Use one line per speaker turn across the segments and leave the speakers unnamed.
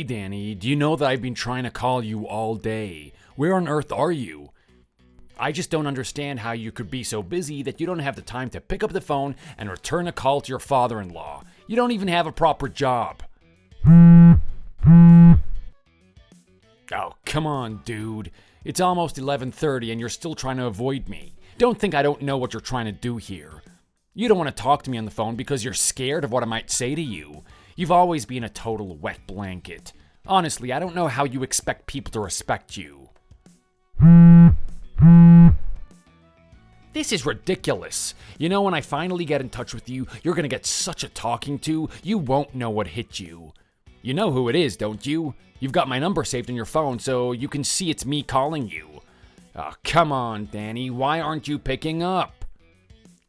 Danny, do you know that I've been trying to call you all day? Where on earth are you? I just don't understand how you could be so busy that you don't have the time to pick up the phone and return a call to your father-in-law. You don't even have a proper job. Oh, come on, dude. It's almost 11:30 and you're still trying to avoid me. Don't think I don't know what you're trying to do here. You don't want to talk to me on the phone because you're scared of what I might say to you. You've always been a total wet blanket. Honestly, I don't know how you expect people to respect you. This is ridiculous. You know, when I finally get in touch with you, you're gonna get such a talking to, you won't know what hit you. You know who it is, don't you? You've got my number saved on your phone, so you can see it's me calling you. Oh, come on, Danny, why aren't you picking up?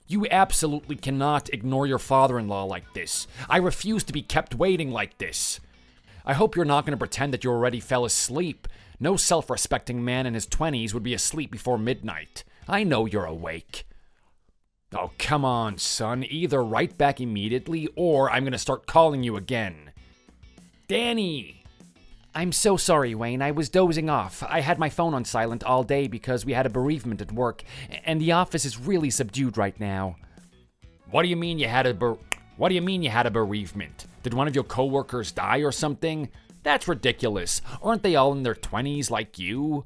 You absolutely cannot ignore your father-in-law like this. I refuse to be kept waiting like this. I hope you're not going to pretend that you already fell asleep. No self-respecting man in his 20s would be asleep before midnight. I know you're awake. Oh, come on, son. Either write back immediately or I'm going to start calling you again. Danny! I'm so sorry, Wayne. I was dozing off. I had my phone on silent all day because we had a bereavement at work, and the office is really subdued right now. What do you mean you had a bereavement? Did one of your coworkers die or something? That's ridiculous. Aren't they all in their 20s like you?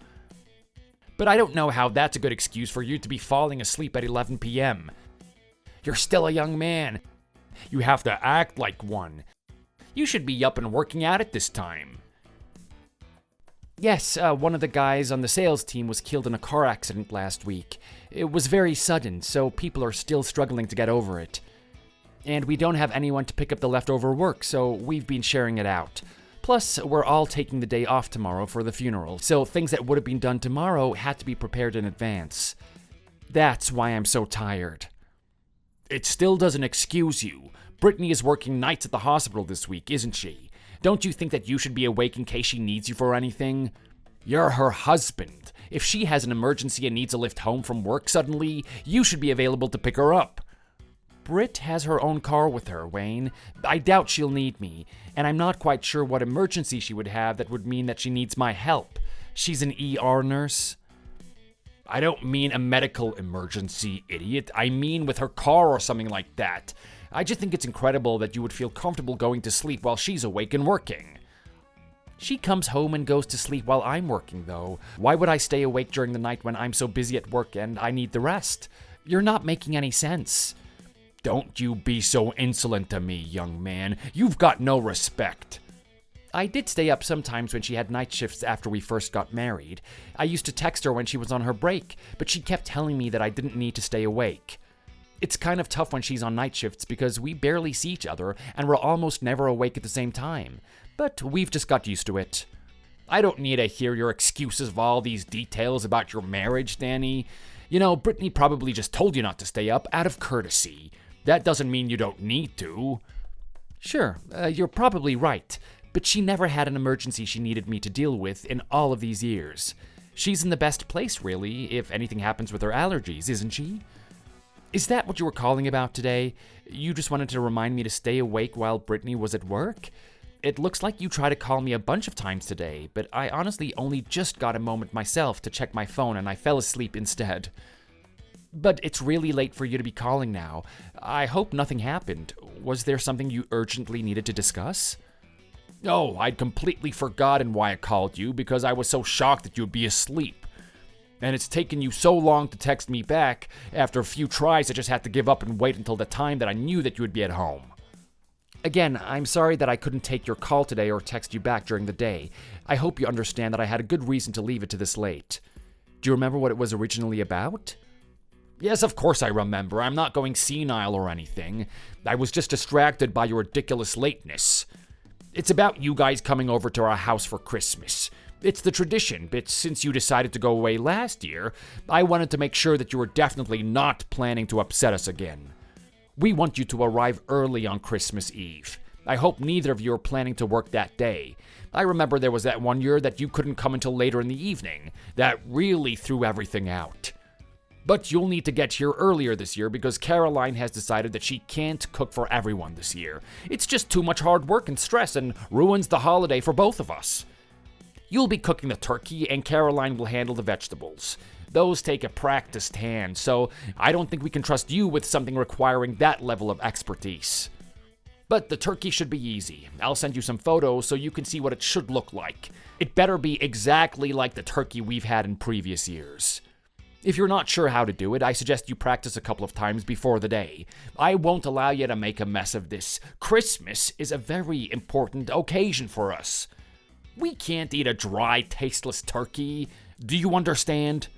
But I don't know how that's a good excuse for you to be falling asleep at 11 p.m. You're still a young man. You have to act like one. You should be up and working at it this time. Yes, one of the guys on the sales team was killed in a car accident last week. It was very sudden, so people are still struggling to get over it. And we don't have anyone to pick up the leftover work, so we've been sharing it out. Plus, we're all taking the day off tomorrow for the funeral, so things that would have been done tomorrow had to be prepared in advance. That's why I'm so tired. It still doesn't excuse you. Brittany is working nights at the hospital this week, isn't she? Don't you think that you should be awake in case she needs you for anything? You're her husband. If she has an emergency and needs a lift home from work suddenly, you should be available to pick her up. Britt has her own car with her, Wayne. I doubt she'll need me, and I'm not quite sure what emergency she would have that would mean that she needs my help. She's an ER nurse. I don't mean a medical emergency, idiot. I mean with her car or something like that. I just think it's incredible that you would feel comfortable going to sleep while she's awake and working. She comes home and goes to sleep while I'm working, though. Why would I stay awake during the night when I'm so busy at work and I need the rest? You're not making any sense. Don't you be so insolent to me, young man. You've got no respect. I did stay up sometimes when she had night shifts after we first got married. I used to text her when she was on her break, but she kept telling me that I didn't need to stay awake. It's kind of tough when she's on night shifts because we barely see each other and we're almost never awake at the same time. But we've just got used to it. I don't need to hear your excuses of all these details about your marriage, Danny. You know, Brittany probably just told you not to stay up out of courtesy. That doesn't mean you don't need to. Sure, you're probably right. But she never had an emergency she needed me to deal with in all of these years. She's in the best place, really, if anything happens with her allergies, isn't she? Is that what you were calling about today? You just wanted to remind me to stay awake while Brittany was at work? It looks like you tried to call me a bunch of times today, but I honestly only just got a moment myself to check my phone and I fell asleep instead. But it's really late for you to be calling now. I hope nothing happened. Was there something you urgently needed to discuss? Oh, I'd completely forgotten why I called you because I was so shocked that you'd be asleep. And it's taken you so long to text me back. After a few tries, I just had to give up and wait until the time that I knew that you would be at home. Again, I'm sorry that I couldn't take your call today or text you back during the day. I hope you understand that I had a good reason to leave it to this late. Do you remember what it was originally about? Yes, of course I remember. I'm not going senile or anything. I was just distracted by your ridiculous lateness. It's about you guys coming over to our house for Christmas. It's the tradition, but since you decided to go away last year, I wanted to make sure that you were definitely not planning to upset us again. We want you to arrive early on Christmas Eve. I hope neither of you are planning to work that day. I remember there was that one year that you couldn't come until later in the evening. That really threw everything out. But you'll need to get here earlier this year because Caroline has decided that she can't cook for everyone this year. It's just too much hard work and stress and ruins the holiday for both of us. You'll be cooking the turkey and Caroline will handle the vegetables. Those take a practiced hand, so I don't think we can trust you with something requiring that level of expertise. But the turkey should be easy. I'll send you some photos so you can see what it should look like. It better be exactly like the turkey we've had in previous years. If you're not sure how to do it, I suggest you practice a couple of times before the day. I won't allow you to make a mess of this. Christmas is a very important occasion for us. We can't eat a dry, tasteless turkey. Do you understand?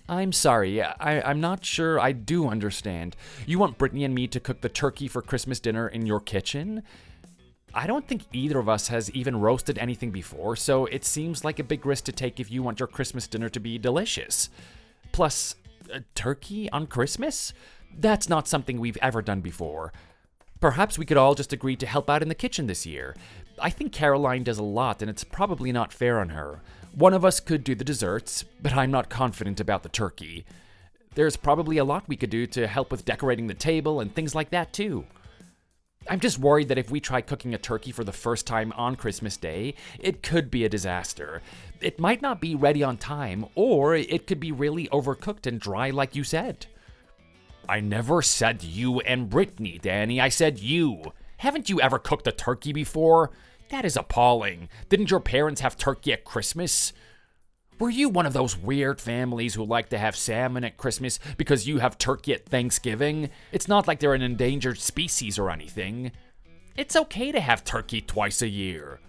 I'm sorry, I'm not sure I do understand. You want Brittany and me to cook the turkey for Christmas dinner in your kitchen? I don't think either of us has even roasted anything before, so it seems like a big risk to take if you want your Christmas dinner to be delicious. Plus, a turkey on Christmas? That's not something we've ever done before. Perhaps we could all just agree to help out in the kitchen this year. I think Caroline does a lot, and it's probably not fair on her. One of us could do the desserts, but I'm not confident about the turkey. There's probably a lot we could do to help with decorating the table and things like that too. I'm just worried that if we try cooking a turkey for the first time on Christmas Day, it could be a disaster. It might not be ready on time, or it could be really overcooked and dry like you said. I never said you and Brittany, Danny. I said you. Haven't you ever cooked a turkey before? That is appalling. Didn't your parents have turkey at Christmas? Were you one of those weird families who like to have salmon at Christmas because you have turkey at Thanksgiving? It's not like they're an endangered species or anything. It's okay to have turkey twice a year.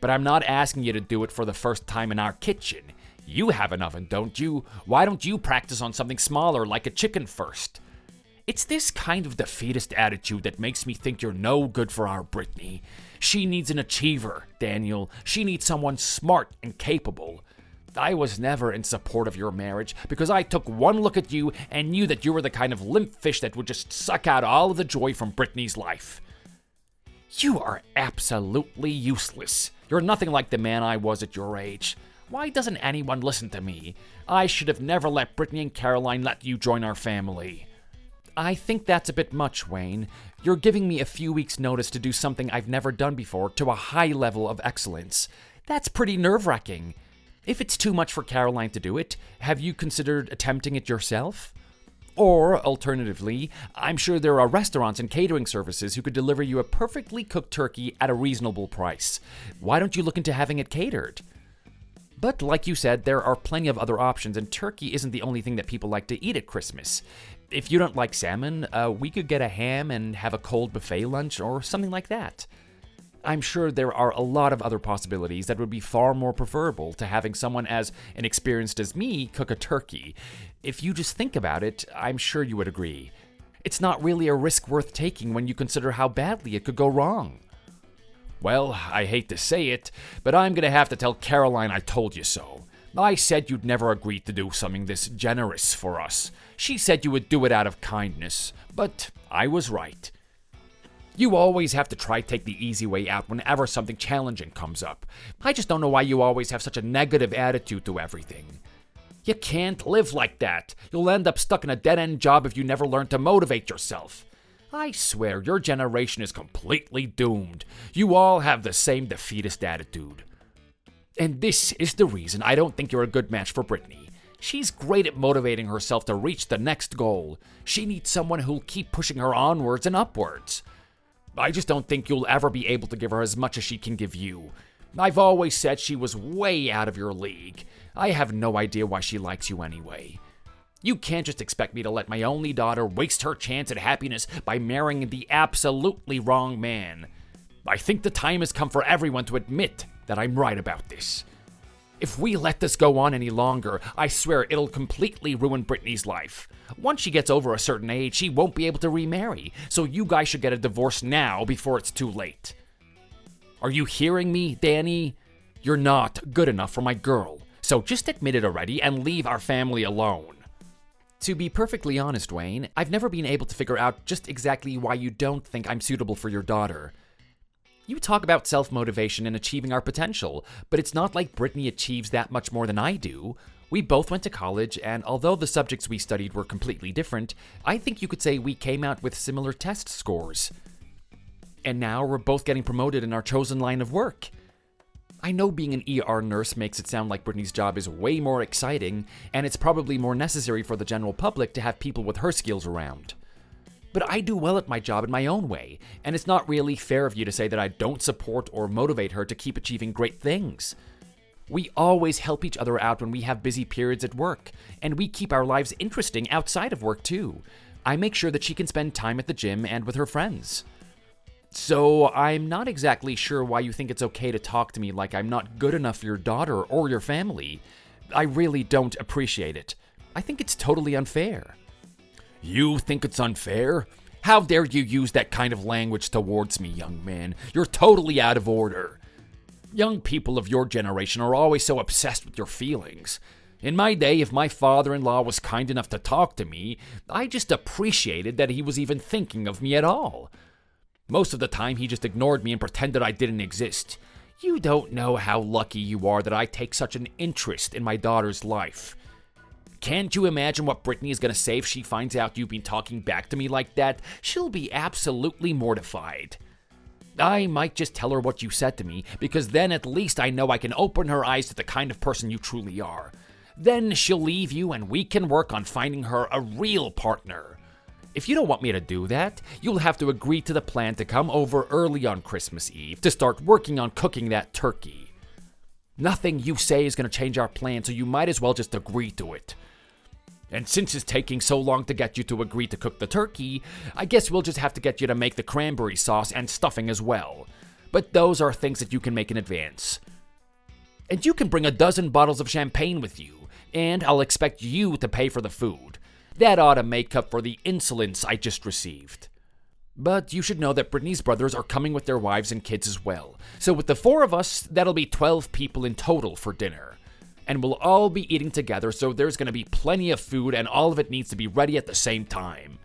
But I'm not asking you to do it for the first time in our kitchen. You have an oven, don't you? Why don't you practice on something smaller like a chicken first? It's this kind of defeatist attitude that makes me think you're no good for our Brittany. She needs an achiever, Daniel. She needs someone smart and capable. I was never in support of your marriage because I took one look at you and knew that you were the kind of limp fish that would just suck out all of the joy from Brittany's life. You are absolutely useless. You're nothing like the man I was at your age. Why doesn't anyone listen to me? I should have never let Brittany and Caroline let you join our family. I think that's a bit much, Wayne. You're giving me a few weeks' notice to do something I've never done before to a high level of excellence. That's pretty nerve-wracking. If it's too much for Caroline to do it, have you considered attempting it yourself? Or, alternatively, I'm sure there are restaurants and catering services who could deliver you a perfectly cooked turkey at a reasonable price. Why don't you look into having it catered? But like you said, there are plenty of other options, and turkey isn't the only thing that people like to eat at Christmas. If you don't like salmon, we could get a ham and have a cold buffet lunch or something like that. I'm sure there are a lot of other possibilities that would be far more preferable to having someone as inexperienced as me cook a turkey. If you just think about it, I'm sure you would agree. It's not really a risk worth taking when you consider how badly it could go wrong. Well, I hate to say it, but I'm gonna have to tell Caroline I told you so. I said you'd never agree to do something this generous for us. She said you would do it out of kindness, but I was right. You always have to try to take the easy way out whenever something challenging comes up. I just don't know why you always have such a negative attitude to everything. You can't live like that. You'll end up stuck in a dead-end job if you never learn to motivate yourself. I swear, your generation is completely doomed. You all have the same defeatist attitude. And this is the reason I don't think you're a good match for Brittany. She's great at motivating herself to reach the next goal. She needs someone who'll keep pushing her onwards and upwards. I just don't think you'll ever be able to give her as much as she can give you. I've always said she was way out of your league. I have no idea why she likes you anyway. You can't just expect me to let my only daughter waste her chance at happiness by marrying the absolutely wrong man. I think the time has come for everyone to admit that I'm right about this. If we let this go on any longer, I swear it'll completely ruin Brittany's life. Once she gets over a certain age, she won't be able to remarry, so you guys should get a divorce now before it's too late. Are you hearing me, Danny? You're not good enough for my girl, so just admit it already and leave our family alone. To be perfectly honest, Wayne, I've never been able to figure out just exactly why you don't think I'm suitable for your daughter. You talk about self-motivation and achieving our potential, but it's not like Brittany achieves that much more than I do. We both went to college, and although the subjects we studied were completely different, I think you could say we came out with similar test scores. And now we're both getting promoted in our chosen line of work. I know being an ER nurse makes it sound like Brittany's job is way more exciting, and it's probably more necessary for the general public to have people with her skills around. But I do well at my job in my own way, and it's not really fair of you to say that I don't support or motivate her to keep achieving great things. We always help each other out when we have busy periods at work, and we keep our lives interesting outside of work too. I make sure that she can spend time at the gym and with her friends. So I'm not exactly sure why you think it's okay to talk to me like I'm not good enough for your daughter or your family. I really don't appreciate it. I think it's totally unfair. You think it's unfair? How dare you use that kind of language towards me, young man? You're totally out of order. Young people of your generation are always so obsessed with your feelings. In my day, if my father-in-law was kind enough to talk to me, I just appreciated that he was even thinking of me at all. Most of the time, he just ignored me and pretended I didn't exist. You don't know how lucky you are that I take such an interest in my daughter's life. Can't you imagine what Brittany is going to say if she finds out you've been talking back to me like that? She'll be absolutely mortified. I might just tell her what you said to me, because then at least I know I can open her eyes to the kind of person you truly are. Then she'll leave you and we can work on finding her a real partner. If you don't want me to do that, you'll have to agree to the plan to come over early on Christmas Eve to start working on cooking that turkey. Nothing you say is going to change our plan, so you might as well just agree to it. And since it's taking so long to get you to agree to cook the turkey, I guess we'll just have to get you to make the cranberry sauce and stuffing as well. But those are things that you can make in advance. And you can bring a dozen bottles of champagne with you, and I'll expect you to pay for the food. That ought to make up for the insolence I just received. But you should know that Brittany's brothers are coming with their wives and kids as well. So with the 4 of us, that'll be 12 people in total for dinner. And we'll all be eating together, so there's going to be plenty of food and all of it needs to be ready at the same time.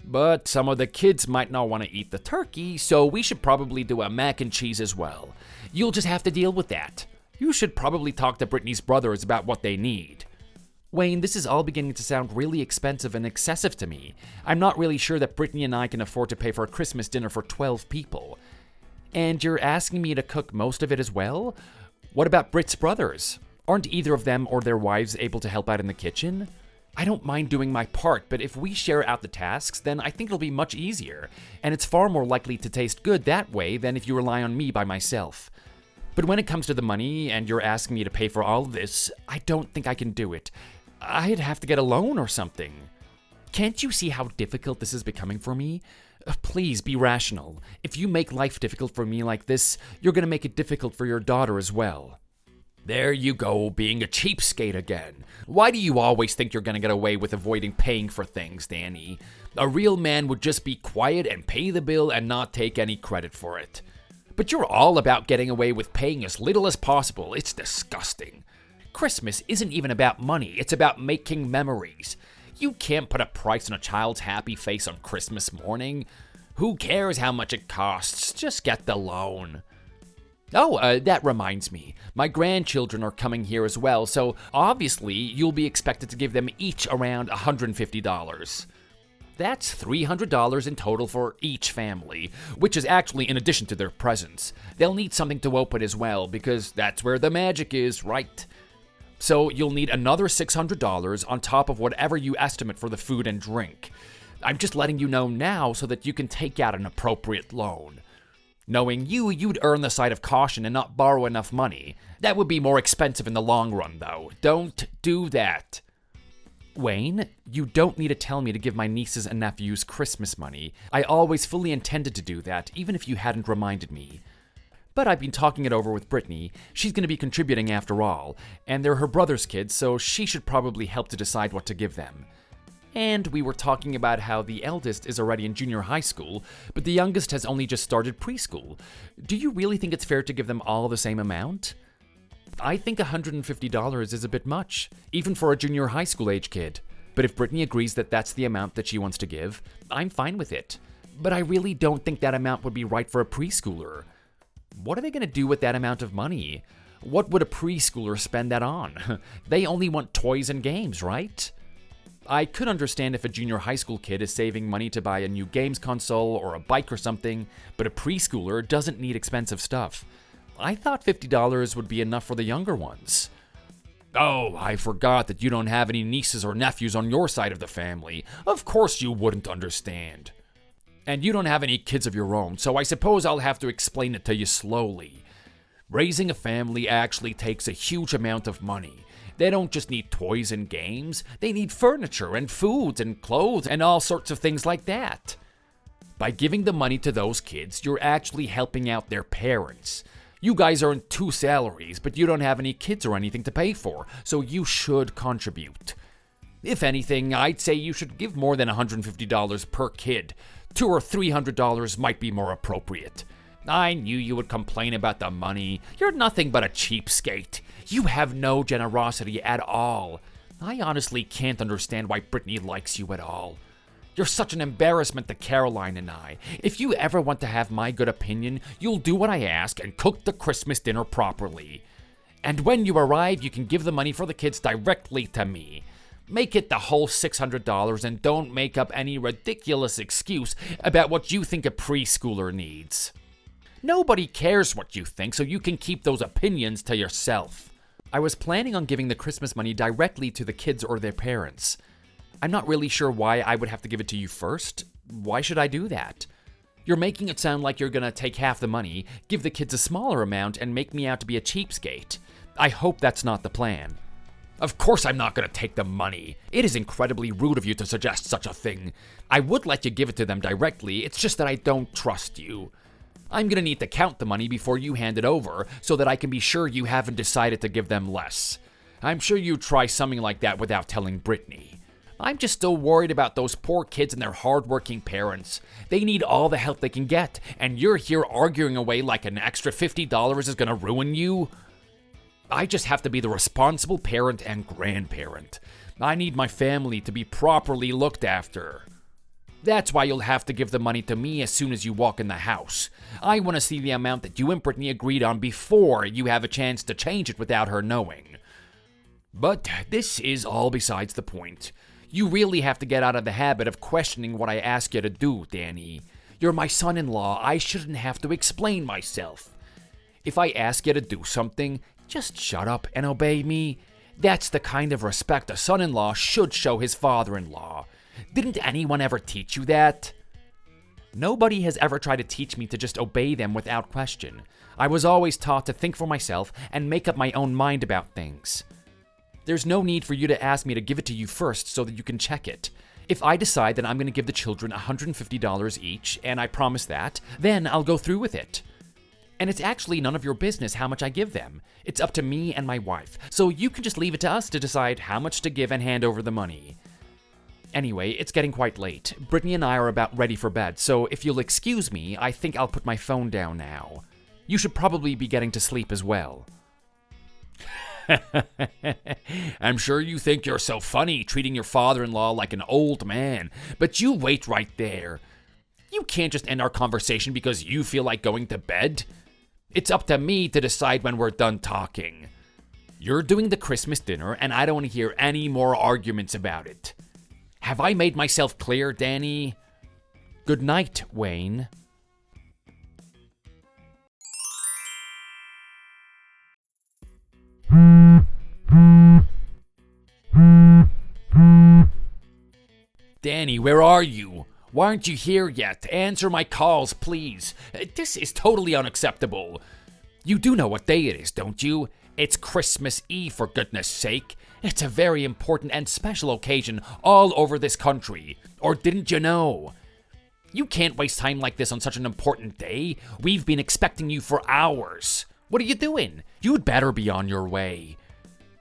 But some of the kids might not want to eat the turkey, so we should probably do a mac and cheese as well. You'll just have to deal with that. You should probably talk to Brittany's brothers about what they need. Wayne, this is all beginning to sound really expensive and excessive to me. I'm not really sure that Brittany and I can afford to pay for a Christmas dinner for 12 people. And you're asking me to cook most of it as well? What about Britt's brothers? Aren't either of them or their wives able to help out in the kitchen? I don't mind doing my part, but if we share out the tasks, then I think it'll be much easier, and it's far more likely to taste good that way than if you rely on me by myself. But when it comes to the money, and you're asking me to pay for all of this, I don't think I can do it. I'd have to get a loan or something. Can't you see how difficult this is becoming for me? Please be rational. If you make life difficult for me like this, you're going to make it difficult for your daughter as well. There you go, being a cheapskate again. Why do you always think you're going to get away with avoiding paying for things, Danny? A real man would just be quiet and pay the bill and not take any credit for it. But you're all about getting away with paying as little as possible. It's disgusting. Christmas isn't even about money, it's about making memories. You can't put a price on a child's happy face on Christmas morning. Who cares how much it costs? Just get the loan. Oh, that reminds me. My grandchildren are coming here as well, so obviously you'll be expected to give them each around $150. That's $300 in total for each family, which is actually in addition to their presents. They'll need something to open as well, because that's where the magic is, right? So you'll need another $600 on top of whatever you estimate for the food and drink. I'm just letting you know now so that you can take out an appropriate loan. Knowing you, you'd earn the side of caution and not borrow enough money. That would be more expensive in the long run, though. Don't do that. Wayne, you don't need to tell me to give my nieces and nephews Christmas money. I always fully intended to do that, even if you hadn't reminded me. But I've been talking it over with Brittany. She's going to be contributing after all, and they're her brother's kids, so she should probably help to decide what to give them. And we were talking about how the eldest is already in junior high school, but the youngest has only just started preschool. Do you really think it's fair to give them all the same amount? I think $150 is a bit much, even for a junior high school age kid. But if Brittany agrees that that's the amount that she wants to give, I'm fine with it. But I really don't think that amount would be right for a preschooler. What are they going to do with that amount of money? What would a preschooler spend that on? They only want toys and games, right? I could understand if a junior high school kid is saving money to buy a new games console or a bike or something, but a preschooler doesn't need expensive stuff. I thought $50 would be enough for the younger ones. Oh, I forgot that you don't have any nieces or nephews on your side of the family. Of course you wouldn't understand. And you don't have any kids of your own, so I suppose I'll have to explain it to you slowly. Raising a family actually takes a huge amount of money. They don't just need toys and games, they need furniture and food and clothes and all sorts of things like that. By giving the money to those kids, you're actually helping out their parents. You guys earn 2 salaries, but you don't have any kids or anything to pay for, so you should contribute. If anything, I'd say you should give more than $150 per kid. $200 or $300 might be more appropriate. I knew you would complain about the money. You're nothing but a cheapskate. You have no generosity at all. I honestly can't understand why Brittany likes you at all. You're such an embarrassment to Caroline and I. If you ever want to have my good opinion, you'll do what I ask and cook the Christmas dinner properly. And when you arrive, you can give the money for the kids directly to me. Make it the whole $600 and don't make up any ridiculous excuse about what you think a preschooler needs. Nobody cares what you think, so you can keep those opinions to yourself. I was planning on giving the Christmas money directly to the kids or their parents. I'm not really sure why I would have to give it to you first. Why should I do that? You're making it sound like you're gonna take half the money, give the kids a smaller amount, and make me out to be a cheapskate. I hope that's not the plan. Of course I'm not gonna take the money. It is incredibly rude of you to suggest such a thing. I would let you give it to them directly, it's just that I don't trust you. I'm gonna need to count the money before you hand it over, so that I can be sure you haven't decided to give them less. I'm sure you'd try something like that without telling Brittany. I'm just still worried about those poor kids and their hardworking parents. They need all the help they can get, and you're here arguing away like an extra $50 is gonna ruin you? I just have to be the responsible parent and grandparent. I need my family to be properly looked after. That's why you'll have to give the money to me as soon as you walk in the house. I want to see the amount that you and Brittany agreed on before you have a chance to change it without her knowing. But this is all besides the point. You really have to get out of the habit of questioning what I ask you to do, Danny. You're my son-in-law. I shouldn't have to explain myself. If I ask you to do something, just shut up and obey me. That's the kind of respect a son-in-law should show his father-in-law. Didn't anyone ever teach you that? Nobody has ever tried to teach me to just obey them without question. I was always taught to think for myself and make up my own mind about things. There's no need for you to ask me to give it to you first so that you can check it. If I decide that I'm going to give the children $150 each, and I promise that, then I'll go through with it. And it's actually none of your business how much I give them. It's up to me and my wife, so you can just leave it to us to decide how much to give and hand over the money. Anyway, it's getting quite late. Brittany and I are about ready for bed, so if you'll excuse me, I think I'll put my phone down now. You should probably be getting to sleep as well. I'm sure you think you're so funny treating your father-in-law like an old man, but you wait right there. You can't just end our conversation because you feel like going to bed. It's up to me to decide when we're done talking. You're doing the Christmas dinner, and I don't want to hear any more arguments about it. Have I made myself clear, Danny? Good night, Wayne. Danny, where are you? Why aren't you here yet? Answer my calls, please. This is totally unacceptable. You do know what day it is, don't you? It's Christmas Eve, for goodness sake. It's a very important and special occasion all over this country. Or didn't you know? You can't waste time like this on such an important day. We've been expecting you for hours. What are you doing? You'd better be on your way.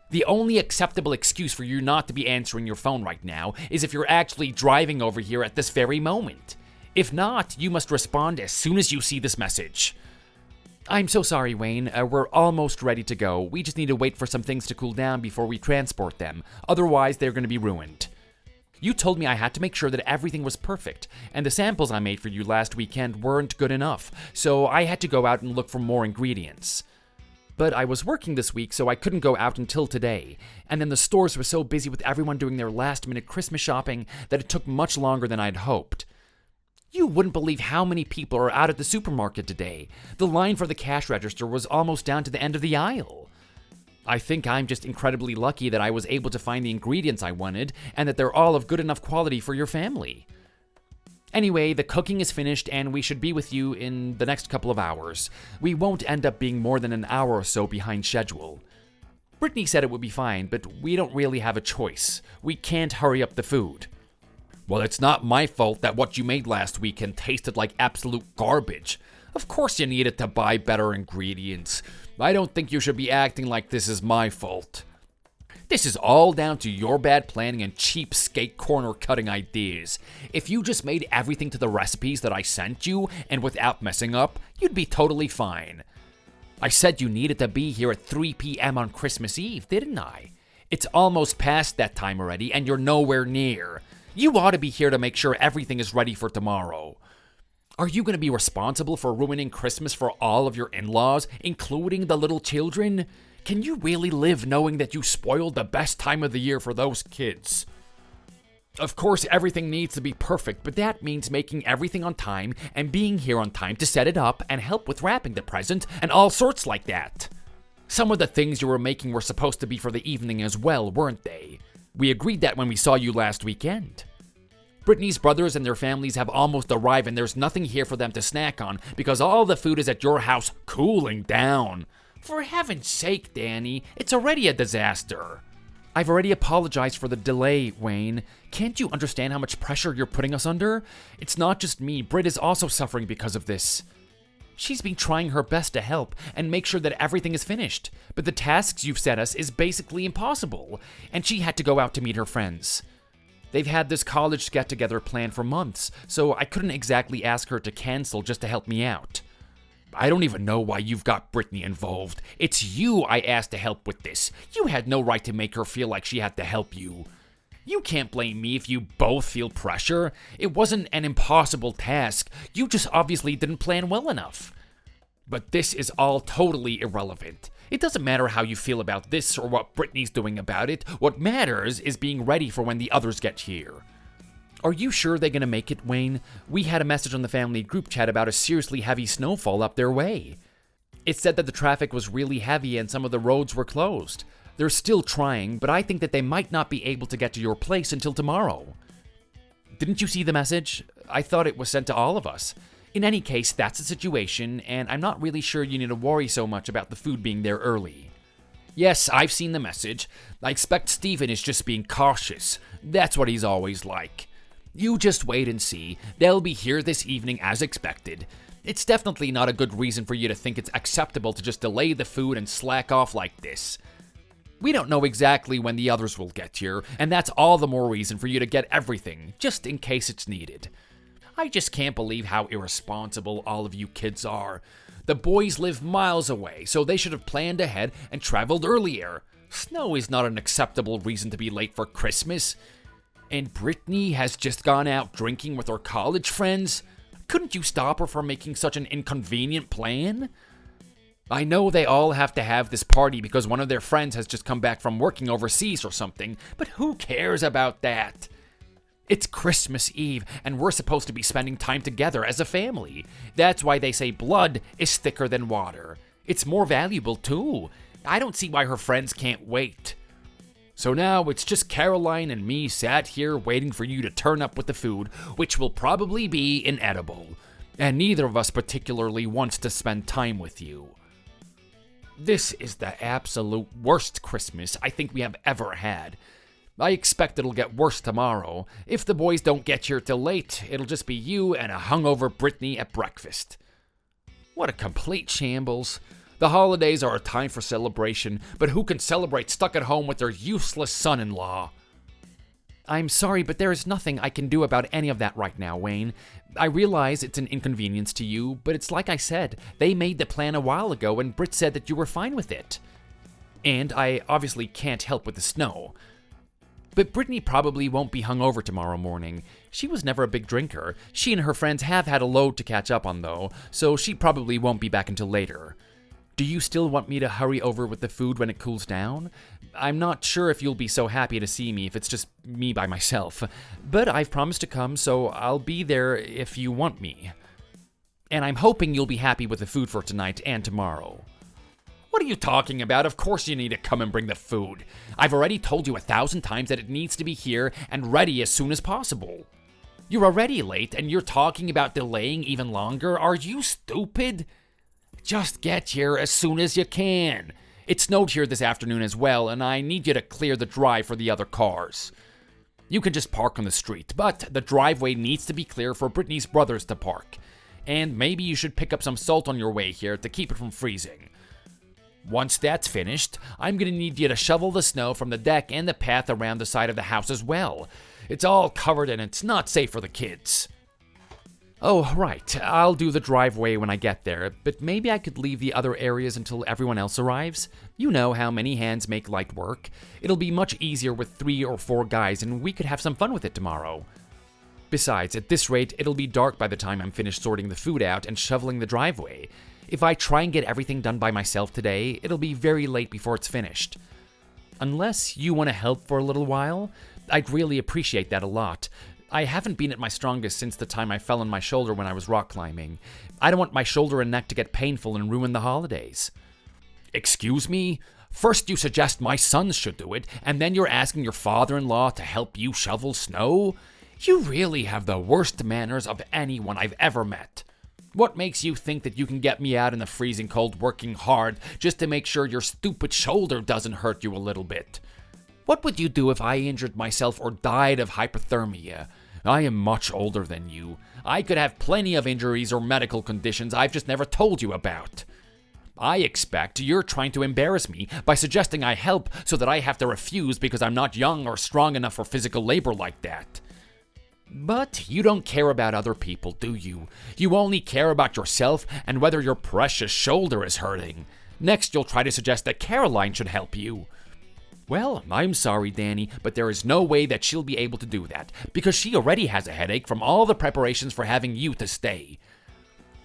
The only acceptable excuse for you not to be answering your phone right now is if you're actually driving over here at this very moment. If not, you must respond as soon as you see this message. I'm so sorry, Wayne. We're almost ready to go. We just need to wait for some things to cool down before we transport them. Otherwise, they're going to be ruined. You told me I had to make sure that everything was perfect, and the samples I made for you last weekend weren't good enough, so I had to go out and look for more ingredients. But I was working this week, so I couldn't go out until today. And then the stores were so busy with everyone doing their last-minute Christmas shopping that it took much longer than I'd hoped. You wouldn't believe how many people are out at the supermarket today. The line for the cash register was almost down to the end of the aisle. I think I'm just incredibly lucky that I was able to find the ingredients I wanted and that they're all of good enough quality for your family. Anyway, the cooking is finished and we should be with you in the next couple of hours. We won't end up being more than an hour or so behind schedule. Brittany said it would be fine, but we don't really have a choice. We can't hurry up the food. Well, it's not my fault that what you made last weekend tasted like absolute garbage. Of course you needed to buy better ingredients. I don't think you should be acting like this is my fault. This is all down to your bad planning and cheap skate corner cutting ideas. If you just made everything to the recipes that I sent you and without messing up, you'd be totally fine. I said you needed to be here at 3 p.m. on Christmas Eve, didn't I? It's almost past that time already and you're nowhere near. You ought to be here to make sure everything is ready for tomorrow. Are you going to be responsible for ruining Christmas for all of your in-laws, including the little children? Can you really live knowing that you spoiled the best time of the year for those kids? Of course, everything needs to be perfect, but that means making everything on time and being here on time to set it up and help with wrapping the present and all sorts like that. Some of the things you were making were supposed to be for the evening as well, weren't they? We agreed that when we saw you last weekend. Brittany's brothers and their families have almost arrived and there's nothing here for them to snack on because all the food is at your house cooling down. For heaven's sake, Danny, it's already a disaster. I've already apologized for the delay, Wayne. Can't you understand how much pressure you're putting us under? It's not just me, Britt is also suffering because of this. She's been trying her best to help and make sure that everything is finished, but the tasks you've set us is basically impossible, and she had to go out to meet her friends. They've had this college get-together planned for months, so I couldn't exactly ask her to cancel just to help me out. I don't even know why you've got Brittany involved. It's you I asked to help with this. You had no right to make her feel like she had to help you. You can't blame me if you both feel pressure. It wasn't an impossible task. You just obviously didn't plan well enough. But this is all totally irrelevant. It doesn't matter how you feel about this or what Brittany's doing about it. What matters is being ready for when the others get here. Are you sure they're gonna make it, Wayne? We had a message on the family group chat about a seriously heavy snowfall up their way. It said that the traffic was really heavy and some of the roads were closed. They're still trying, but I think that they might not be able to get to your place until tomorrow. Didn't you see the message? I thought it was sent to all of us. In any case, that's the situation, and I'm not really sure you need to worry so much about the food being there early. Yes, I've seen the message. I expect Steven is just being cautious. That's what he's always like. You just wait and see. They'll be here this evening as expected. It's definitely not a good reason for you to think it's acceptable to just delay the food and slack off like this. We don't know exactly when the others will get here, and that's all the more reason for you to get everything, just in case it's needed. I just can't believe how irresponsible all of you kids are. The boys live miles away, so they should have planned ahead and traveled earlier. Snow is not an acceptable reason to be late for Christmas. And Brittany has just gone out drinking with her college friends? Couldn't you stop her from making such an inconvenient plan? I know they all have to have this party because one of their friends has just come back from working overseas or something, but who cares about that? It's Christmas Eve, and we're supposed to be spending time together as a family. That's why they say blood is thicker than water. It's more valuable, too. I don't see why her friends can't wait. So now it's just Caroline and me sat here waiting for you to turn up with the food, which will probably be inedible. And neither of us particularly wants to spend time with you. This is the absolute worst Christmas I think we have ever had. I expect it'll get worse tomorrow. If the boys don't get here till late, it'll just be you and a hungover Brittany at breakfast. What a complete shambles. The holidays are a time for celebration, but who can celebrate stuck at home with their useless son-in-law? I'm sorry, but there is nothing I can do about any of that right now, Wayne. I realize it's an inconvenience to you, but it's like I said, they made the plan a while ago and Britt said that you were fine with it. And I obviously can't help with the snow. But Brittany probably won't be hungover tomorrow morning. She was never a big drinker. She and her friends have had a load to catch up on, though, so she probably won't be back until later. Do you still want me to hurry over with the food when it cools down? I'm not sure if you'll be so happy to see me if it's just me by myself, but I've promised to come, so I'll be there if you want me. And I'm hoping you'll be happy with the food for tonight and tomorrow. What are you talking about? Of course you need to come and bring the food. I've already told you 1,000 times that it needs to be here and ready as soon as possible. You're already late and you're talking about delaying even longer? Are you stupid? Just get here as soon as you can. It snowed here this afternoon as well, and I need you to clear the drive for the other cars. You can just park on the street, but the driveway needs to be clear for Brittany's brothers to park. And maybe you should pick up some salt on your way here to keep it from freezing. Once that's finished, I'm going to need you to shovel the snow from the deck and the path around the side of the house as well. It's all covered and it's not safe for the kids. Oh, right. I'll do the driveway when I get there, but maybe I could leave the other areas until everyone else arrives. You know how many hands make light work. It'll be much easier with 3 or 4 guys, and we could have some fun with it tomorrow. Besides, at this rate, it'll be dark by the time I'm finished sorting the food out and shoveling the driveway. If I try and get everything done by myself today, it'll be very late before it's finished. Unless you want to help for a little while, I'd really appreciate that a lot. I haven't been at my strongest since the time I fell on my shoulder when I was rock climbing. I don't want my shoulder and neck to get painful and ruin the holidays. Excuse me? First you suggest my sons should do it, and then you're asking your father-in-law to help you shovel snow? You really have the worst manners of anyone I've ever met. What makes you think that you can get me out in the freezing cold working hard just to make sure your stupid shoulder doesn't hurt you a little bit? What would you do if I injured myself or died of hypothermia? I am much older than you. I could have plenty of injuries or medical conditions I've just never told you about. I expect you're trying to embarrass me by suggesting I help so that I have to refuse because I'm not young or strong enough for physical labor like that. But you don't care about other people, do you? You only care about yourself and whether your precious shoulder is hurting. Next, you'll try to suggest that Caroline should help you. Well, I'm sorry, Danny, but there is no way that she'll be able to do that, because she already has a headache from all the preparations for having you to stay.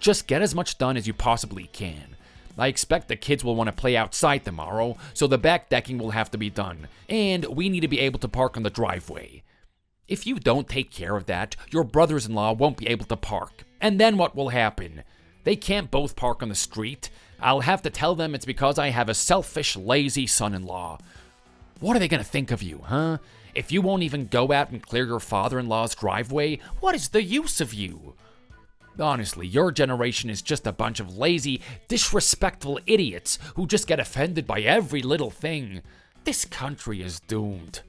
Just get as much done as you possibly can. I expect the kids will want to play outside tomorrow, so the back decking will have to be done, and we need to be able to park on the driveway. If you don't take care of that, your brothers-in-law won't be able to park. And then what will happen? They can't both park on the street. I'll have to tell them it's because I have a selfish, lazy son-in-law. What are they going to think of you, huh? If you won't even go out and clear your father-in-law's driveway, what is the use of you? Honestly, your generation is just a bunch of lazy, disrespectful idiots who just get offended by every little thing. This country is doomed.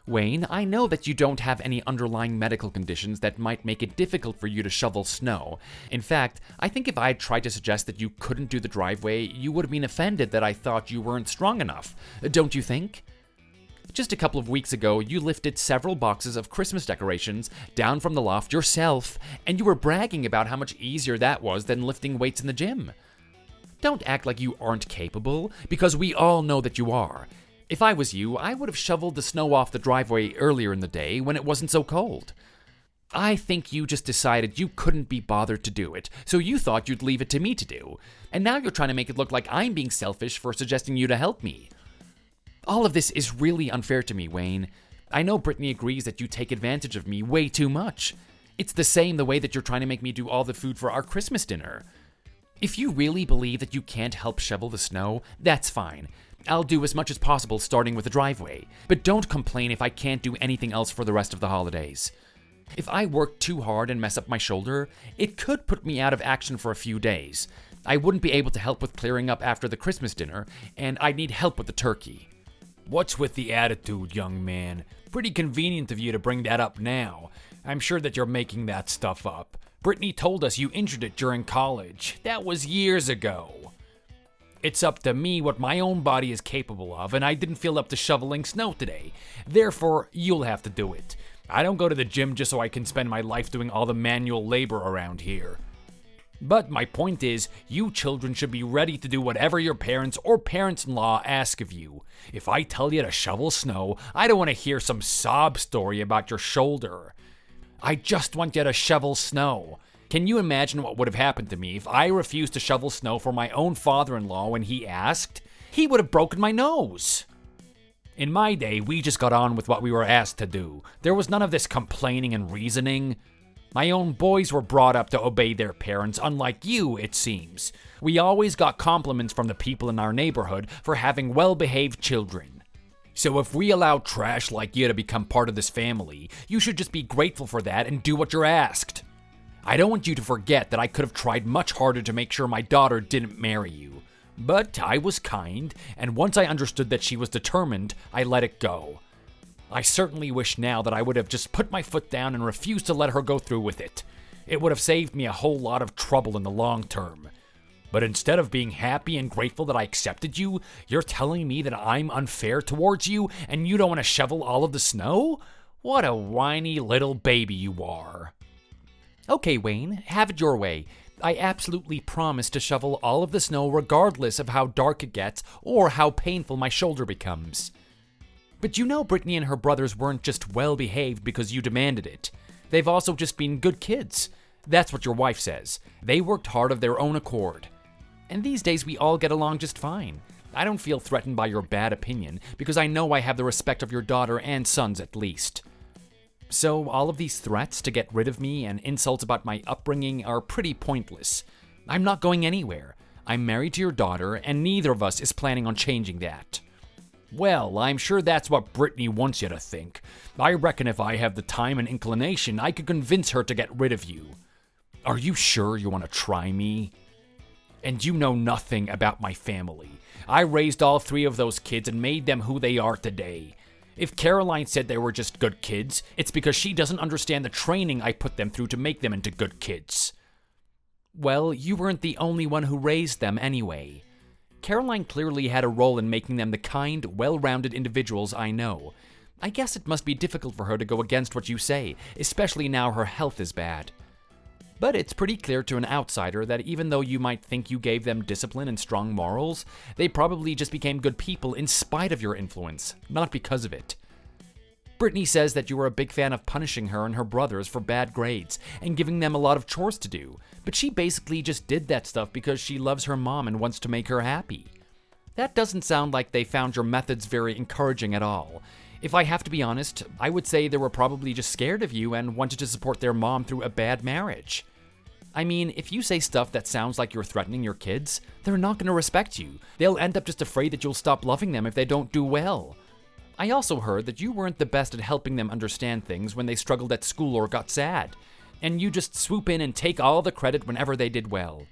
Wayne, I know that you don't have any underlying medical conditions that might make it difficult for you to shovel snow. In fact, I think if I had tried to suggest that you couldn't do the driveway, you would have been offended that I thought you weren't strong enough. Don't you think? Just a couple of weeks ago, you lifted several boxes of Christmas decorations down from the loft yourself, and you were bragging about how much easier that was than lifting weights in the gym. Don't act like you aren't capable, because we all know that you are. If I was you, I would have shoveled the snow off the driveway earlier in the day when it wasn't so cold. I think you just decided you couldn't be bothered to do it, so you thought you'd leave it to me to do. And now you're trying to make it look like I'm being selfish for suggesting you to help me. All of this is really unfair to me, Wayne. I know Brittany agrees that you take advantage of me way too much. It's the same the way that you're trying to make me do all the food for our Christmas dinner. If you really believe that you can't help shovel the snow, that's fine. I'll do as much as possible starting with the driveway, but don't complain if I can't do anything else for the rest of the holidays. If I work too hard and mess up my shoulder, it could put me out of action for a few days. I wouldn't be able to help with clearing up after the Christmas dinner, and I'd need help with the turkey. What's with the attitude, young man? Pretty convenient of you to bring that up now. I'm sure that you're making that stuff up. Brittany told us you injured it during college. That was years ago. It's up to me what my own body is capable of, and I didn't feel up to shoveling snow today. Therefore, you'll have to do it. I don't go to the gym just so I can spend my life doing all the manual labor around here. But my point is, you children should be ready to do whatever your parents or parents-in-law ask of you. If I tell you to shovel snow, I don't want to hear some sob story about your shoulder. I just want you to shovel snow.
Can you imagine what would have happened to me if I refused to shovel snow for my own father-in-law when he asked? He would have broken my nose. In my day, we just got on with what we were asked to do. There was none of this complaining and reasoning. My own boys were brought up to obey their parents, unlike you, it seems. We always got compliments from the people in our neighborhood for having well-behaved children. So if we allow trash like you to become part of this family, you should just be grateful for that and do what you're asked. I don't want you to forget that I could have tried much harder to make sure my daughter didn't marry you. But I was kind, and once I understood that she was determined, I let it go. I certainly wish now that I would have just put my foot down and refused to let her go through with it. It would have saved me a whole lot of trouble in the long term. But instead of being happy and grateful that I accepted you, you're telling me that I'm unfair towards you and you don't want to shovel all of the snow? What a whiny little baby you are.
Okay, Wayne, have it your way. I absolutely promise to shovel all of the snow regardless of how dark it gets or how painful my shoulder becomes. But you know Brittany and her brothers weren't just well-behaved because you demanded it. They've also just been good kids. That's what your wife says. They worked hard of their own accord. And these days we all get along just fine. I don't feel threatened by your bad opinion because I know I have the respect of your daughter and sons at least. So all of these threats to get rid of me and insults about my upbringing are pretty pointless. I'm not going anywhere. I'm married to your daughter, and neither of us is planning on changing that.
Well, I'm sure that's what Brittany wants you to think. I reckon if I have the time and inclination, I could convince her to get rid of you. Are you sure you want to try me? And you know nothing about my family. I raised all 3 of those kids and made them who they are today. If Caroline said they were just good kids, it's because she doesn't understand the training I put them through to make them into good kids.
Well, you weren't the only one who raised them anyway. Caroline clearly had a role in making them the kind, well-rounded individuals I know. I guess it must be difficult for her to go against what you say, especially now her health is bad. But it's pretty clear to an outsider that even though you might think you gave them discipline and strong morals, they probably just became good people in spite of your influence, not because of it. Brittany says that you were a big fan of punishing her and her brothers for bad grades and giving them a lot of chores to do, but she basically just did that stuff because she loves her mom and wants to make her happy. That doesn't sound like they found your methods very encouraging at all. If I have to be honest, I would say they were probably just scared of you and wanted to support their mom through a bad marriage. I mean, if you say stuff that sounds like you're threatening your kids, they're not going to respect you. They'll end up just afraid that you'll stop loving them if they don't do well. I also heard that you weren't the best at helping them understand things when they struggled at school or got sad, and you just swoop in and take all the credit whenever they did well.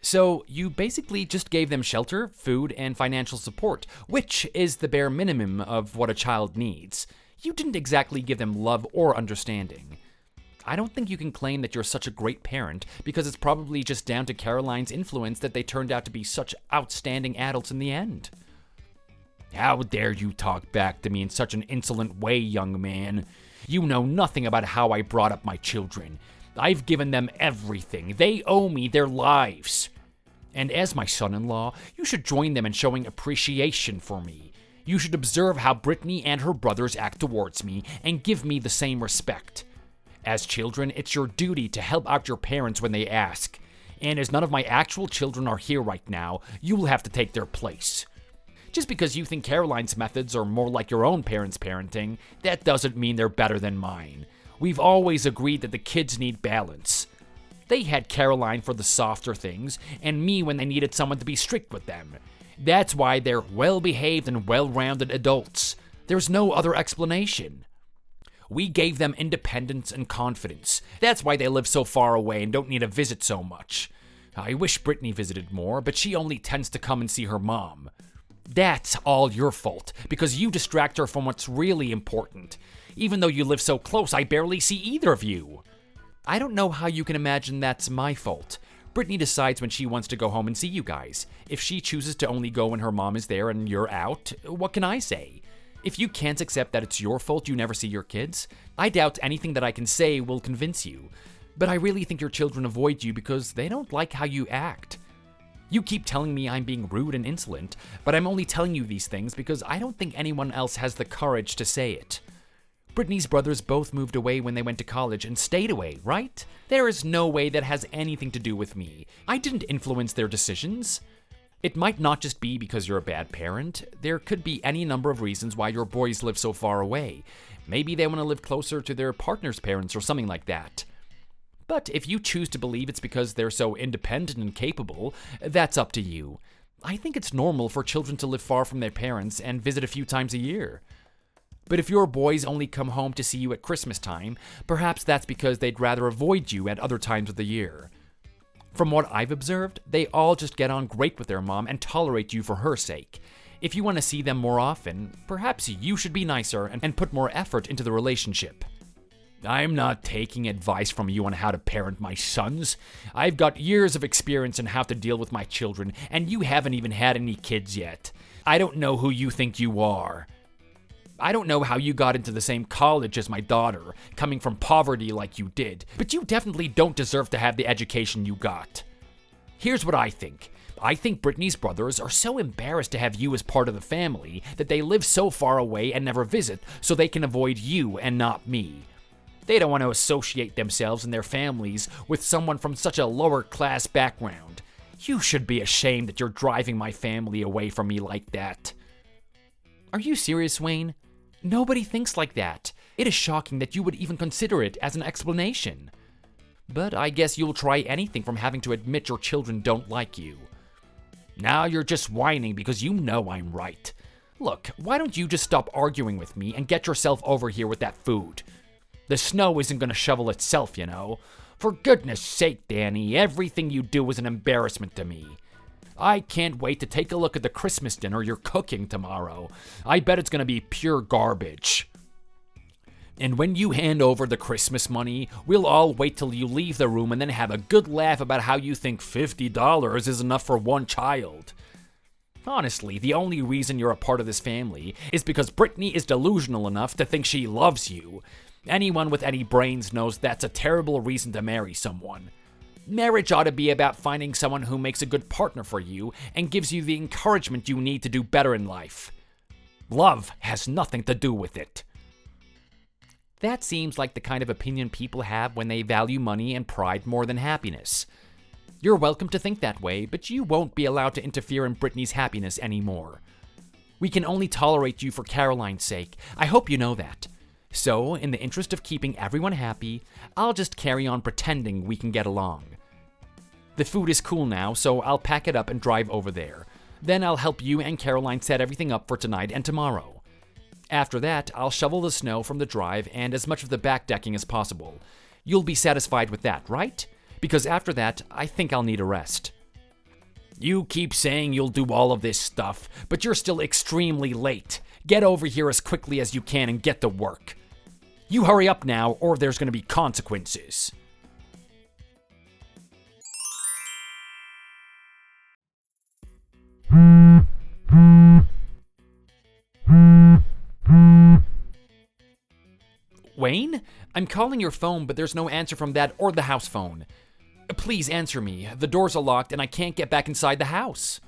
So, you basically just gave them shelter, food, and financial support, which is the bare minimum of what a child needs. You didn't exactly give them love or understanding. I don't think you can claim that you're such a great parent because it's probably just down to Caroline's influence that they turned out to be such outstanding adults in the end.
How dare you talk back to me in such an insolent way, young man? You know nothing about how I brought up my children. I've given them everything. They owe me their lives. And as my son-in-law, you should join them in showing appreciation for me. You should observe how Brittany and her brothers act towards me and give me the same respect. As children, it's your duty to help out your parents when they ask. And as none of my actual children are here right now, you'll have to take their place. Just because you think Caroline's methods are more like your own parents' parenting, that doesn't mean they're better than mine. We've always agreed that the kids need balance. They had Caroline for the softer things, and me when they needed someone to be strict with them. That's why they're well-behaved and well-rounded adults. There's no other explanation. We gave them independence and confidence. That's why they live so far away and don't need a visit so much. I wish Brittany visited more, but she only tends to come and see her mom. That's all your fault, because you distract her from what's really important. Even though you live so close, I barely see either of you. I don't know how you can imagine that's my fault. Brittany decides when she wants to go home and see you guys. If she chooses to only go when her mom is there and you're out, what can I say? If you can't accept that it's your fault you never see your kids, I doubt anything that I can say will convince you. But I really think your children avoid you because they don't like how you act. You keep telling me I'm being rude and insolent, but I'm only telling you these things because I don't think anyone else has the courage to say it. Brittany's brothers both moved away when they went to college and stayed away, right? There is no way that has anything to do with me. I didn't influence their decisions. It might not just be because you're a bad parent. There could be any number of reasons why your boys live so far away. Maybe they want to live closer to their partner's parents or something like that. But if you choose to believe it's because they're so independent and capable, that's up to you. I think it's normal for children to live far from their parents and visit a few times a year. But if your boys only come home to see you at Christmas time, perhaps that's because they'd rather avoid you at other times of the year. From what I've observed, they all just get on great with their mom and tolerate you for her sake. If you want to see them more often, perhaps you should be nicer and put more effort into the relationship. I'm not taking advice from you on how to parent my sons. I've got years of experience in how to deal with my children, and you haven't even had any kids yet. I don't know who you think you are. I don't know how you got into the same college as my daughter, coming from poverty like you did, but you definitely don't deserve to have the education you got. Here's what I think. I think Brittany's brothers are so embarrassed to have you as part of the family that they live so far away and never visit so they can avoid you and not me. They don't want to associate themselves and their families with someone from such a lower class background. You should be ashamed that you're driving my family away from me like that. Are you serious, Wayne? Nobody thinks like that. It is shocking that you would even consider it as an explanation. But I guess you'll try anything from having to admit your children don't like you. Now you're just whining because you know I'm right. Look, why don't you just stop arguing with me and get yourself over here with that food? The snow isn't gonna shovel itself, you know. For goodness sake, Danny, everything you do is an embarrassment to me. I can't wait to take a look at the Christmas dinner you're cooking tomorrow. I bet it's gonna be pure garbage. And when you hand over the Christmas money, we'll all wait till you leave the room and then have a good laugh about how you think $50 is enough for one child. Honestly, the only reason you're a part of this family is because Brittany is delusional enough to think she loves you. Anyone with any brains knows that's a terrible reason to marry someone. Marriage ought to be about finding someone who makes a good partner for you and gives you the encouragement you need to do better in life. Love has nothing to do with it. That seems like the kind of opinion people have when they value money and pride more than happiness. You're welcome to think that way, but you won't be allowed to interfere in Brittany's happiness anymore. We can only tolerate you for Caroline's sake. I hope you know that. So, in the interest of keeping everyone happy, I'll just carry on pretending we can get along. The food is cool now, so I'll pack it up and drive over there. Then I'll help you and Caroline set everything up for tonight and tomorrow. After that, I'll shovel the snow from the drive and as much of the back decking as possible. You'll be satisfied with that, right? Because after that, I think I'll need a rest. You keep saying you'll do all of this stuff, but you're still extremely late. Get over here as quickly as you can and get to work. You hurry up now, or there's going to be consequences. Wayne? I'm calling your phone, but there's no answer from that or the house phone. Please answer me. The doors are locked and I can't get back inside the house.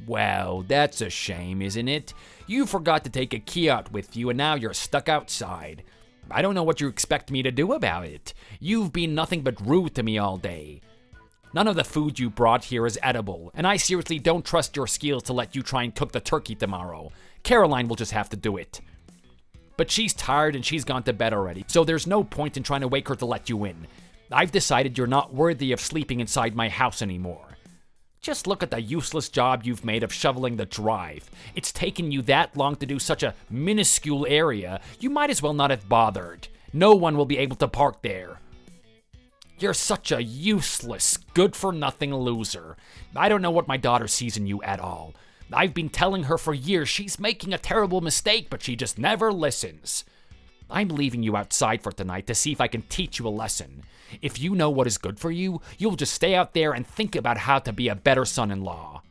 Well, that's a shame, isn't it? You forgot to take a key out with you and now you're stuck outside. I don't know what you expect me to do about it. You've been nothing but rude to me all day. None of the food you brought here is edible, and I seriously don't trust your skills to let you try and cook the turkey tomorrow. Caroline will just have to do it. But she's tired and she's gone to bed already, so there's no point in trying to wake her to let you in. I've decided you're not worthy of sleeping inside my house anymore. Just look at the useless job you've made of shoveling the drive. It's taken you that long to do such a minuscule area, you might as well not have bothered. No one will be able to park there. You're such a useless, good-for-nothing loser. I don't know what my daughter sees in you at all. I've been telling her for years she's making a terrible mistake, but she just never listens. I'm leaving you outside for tonight to see if I can teach you a lesson. If you know what is good for you, you'll just stay out there and think about how to be a better son-in-law.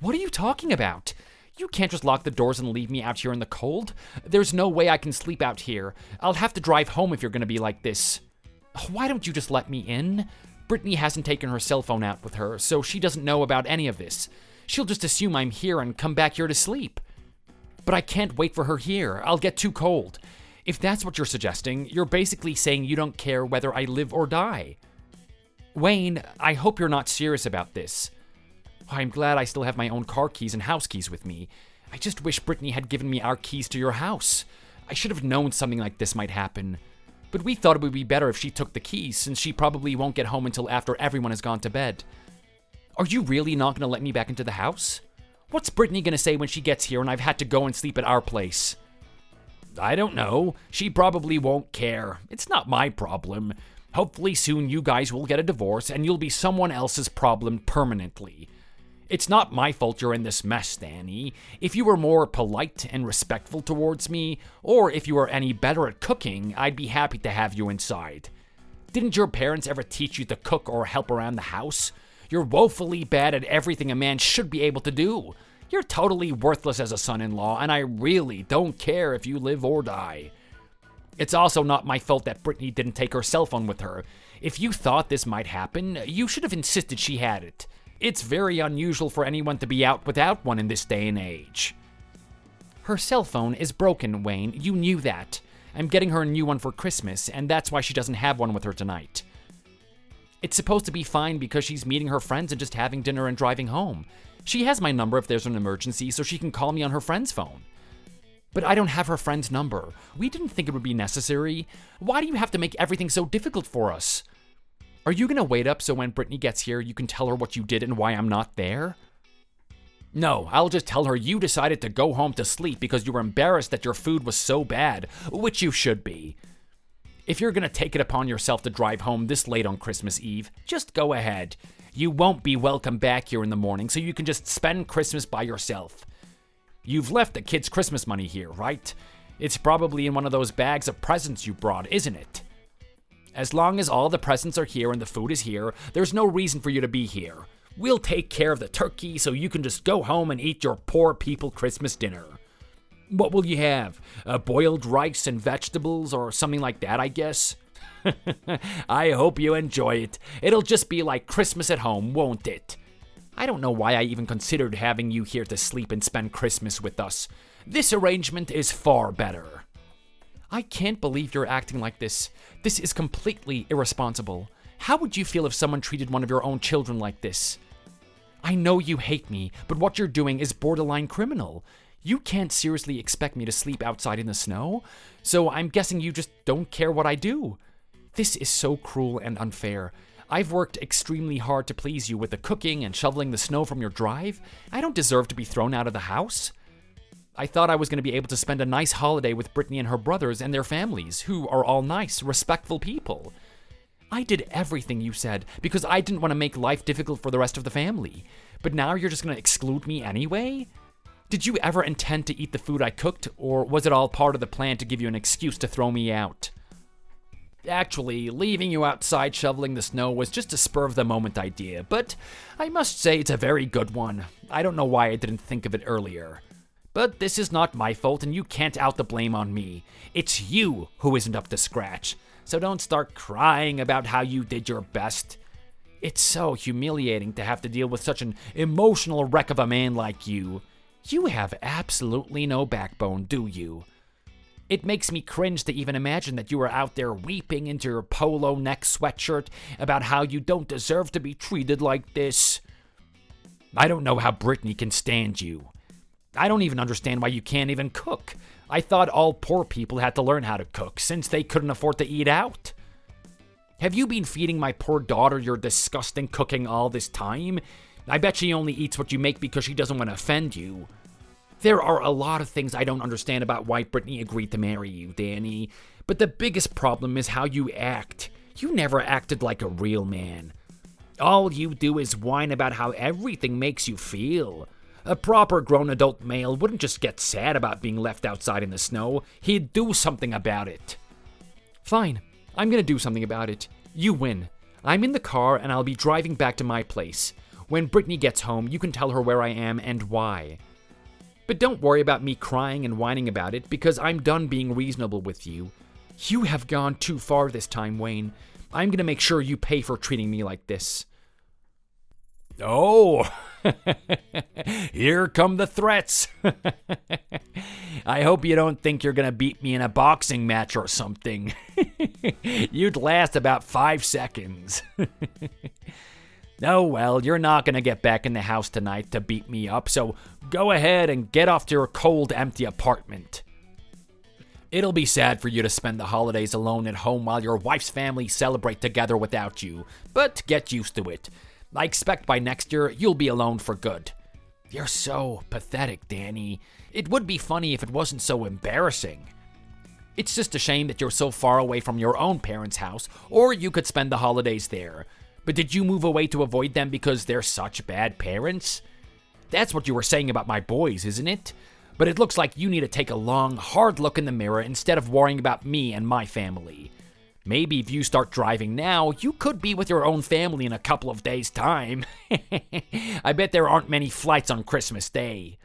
What are you talking about? You can't just lock the doors and leave me out here in the cold. There's no way I can sleep out here. I'll have to drive home if you're going to be like this. Why don't you just let me in? Brittany hasn't taken her cell phone out with her, so she doesn't know about any of this. She'll just assume I'm here and come back here to sleep. But I can't wait for her here. I'll get too cold.
If that's what you're suggesting, you're basically saying you don't care whether I live or die. Wayne, I hope you're not serious about this. I'm glad I still have my own car keys and house keys with me. I just wish Brittany had given me our keys to your house. I should have known something like this might happen. But we thought it would be better if she took the keys, since she probably won't get home until after everyone has gone to bed. Are you really not going to let me back into the house? What's Brittany going to say when she gets here and I've had to go and sleep at our place?
I don't know. She probably won't care. It's not my problem. Hopefully soon you guys will get a divorce and you'll be someone else's problem permanently. It's not my fault you're in this mess, Danny. If you were more polite and respectful towards me, or if you were any better at cooking, I'd be happy to have you inside. Didn't your parents ever teach you to cook or help around the house? You're woefully bad at everything a man should be able to do. You're totally worthless as a son-in-law, and I really don't care if you live or die. It's also not my fault that Brittany didn't take her cell phone with her. If you thought this might happen, you should have insisted she had it. It's very unusual for anyone to be out without one in this day and age.
Her cell phone is broken, Wayne. You knew that. I'm getting her a new one for Christmas, and that's why she doesn't have one with her tonight. It's supposed to be fine because she's meeting her friends and just having dinner and driving home. She has my number if there's an emergency, so she can call me on her friend's phone. But I don't have her friend's number. We didn't think it would be necessary. Why do you have to make everything so difficult for us? Are you going to wait up so when Brittany gets here, you can tell her what you did and why I'm not there?
No, I'll just tell her you decided to go home to sleep because you were embarrassed that your food was so bad, which you should be. If you're going to take it upon yourself to drive home this late on Christmas Eve, just go ahead. You won't be welcome back here in the morning, so you can just spend Christmas by yourself. You've left the kids' Christmas money here, right? It's probably in one of those bags of presents you brought, isn't it? As long as all the presents are here and the food is here, there's no reason for you to be here. We'll take care of the turkey so you can just go home and eat your poor people Christmas dinner. What will you have? Boiled rice and vegetables or something like that, I guess? I hope you enjoy it. It'll just be like Christmas at home, won't it? I don't know why I even considered having you here to sleep and spend Christmas with us. This arrangement is far better.
I can't believe you're acting like this. This is completely irresponsible. How would you feel if someone treated one of your own children like this? I know you hate me, but what you're doing is borderline criminal. You can't seriously expect me to sleep outside in the snow, so I'm guessing you just don't care what I do. This is so cruel and unfair. I've worked extremely hard to please you with the cooking and shoveling the snow from your drive. I don't deserve to be thrown out of the house. I thought I was going to be able to spend a nice holiday with Brittany and her brothers and their families, who are all nice, respectful people. I did everything you said because I didn't want to make life difficult for the rest of the family. But now you're just going to exclude me anyway? Did you ever intend to eat the food I cooked, or was it all part of the plan to give you an excuse to throw me out?
Actually, leaving you outside shoveling the snow was just a spur-of-the-moment idea, but I must say it's a very good one. I don't know why I didn't think of it earlier. But this is not my fault, and you can't out the blame on me. It's you who isn't up to scratch, so don't start crying about how you did your best. It's so humiliating to have to deal with such an emotional wreck of a man like you. You have absolutely no backbone, do you? It makes me cringe to even imagine that you were out there weeping into your polo neck sweatshirt about how you don't deserve to be treated like this. I don't know how Brittany can stand you. I don't even understand why you can't even cook. I thought all poor people had to learn how to cook since they couldn't afford to eat out. Have you been feeding my poor daughter your disgusting cooking all this time? I bet she only eats what you make because she doesn't want to offend you. There are a lot of things I don't understand about why Brittany agreed to marry you, Danny, but the biggest problem is how you act. You never acted like a real man. All you do is whine about how everything makes you feel. A proper grown adult male wouldn't just get sad about being left outside in the snow. He'd do something about it.
Fine, I'm gonna do something about it. You win. I'm in the car and I'll be driving back to my place. When Brittany gets home, you can tell her where I am and why. But don't worry about me crying and whining about it, because I'm done being reasonable with you. You have gone too far this time, Wayne. I'm gonna make sure you pay for treating me like this.
Oh, here come the threats. I hope you don't think you're going to beat me in a boxing match or something. You'd last about 5 seconds. Oh, well, you're not going to get back in the house tonight to beat me up, so go ahead and get off to your cold, empty apartment. It'll be sad for you to spend the holidays alone at home while your wife's family celebrate together without you, but get used to it. I expect by next year, you'll be alone for good. You're so pathetic, Danny. It would be funny if it wasn't so embarrassing. It's just a shame that you're so far away from your own parents' house, or you could spend the holidays there. But did you move away to avoid them because they're such bad parents? That's what you were saying about my boys, isn't it? But it looks like you need to take a long, hard look in the mirror instead of worrying about me and my family. Maybe if you start driving now, you could be with your own family in a couple of days' time. I bet there aren't many flights on Christmas Day.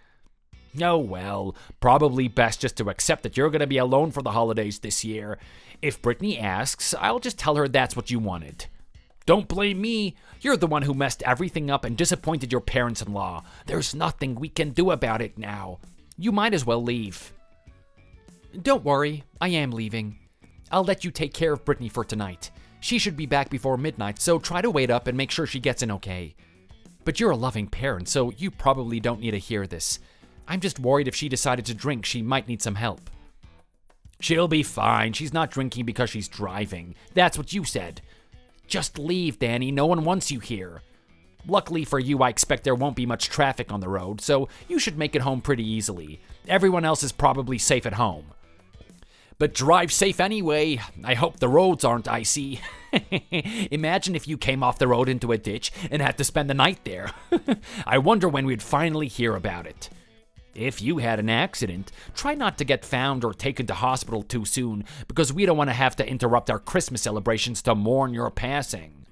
Oh well, probably best just to accept that you're going to be alone for the holidays this year. If Brittany asks, I'll just tell her that's what you wanted. Don't blame me. You're the one who messed everything up and disappointed your parents-in-law. There's nothing we can do about it now. You might as well leave. Don't worry, I am leaving. I'll let you take care of Brittany for tonight. She should be back before midnight, so try to wait up and make sure she gets in okay. But you're a loving parent, so you probably don't need to hear this. I'm just worried if she decided to drink, she might need some help. She'll be fine. She's not drinking because she's driving. That's what you said. Just leave, Danny. No one wants you here. Luckily for you, I expect there won't be much traffic on the road, so you should make it home pretty easily. Everyone else is probably safe at home. But drive safe anyway. I hope the roads aren't icy. Imagine if you came off the road into a ditch and had to spend the night there. I wonder when we'd finally hear about it. If you had an accident, try not to get found or taken to hospital too soon, because we don't want to have to interrupt our Christmas celebrations to mourn your passing.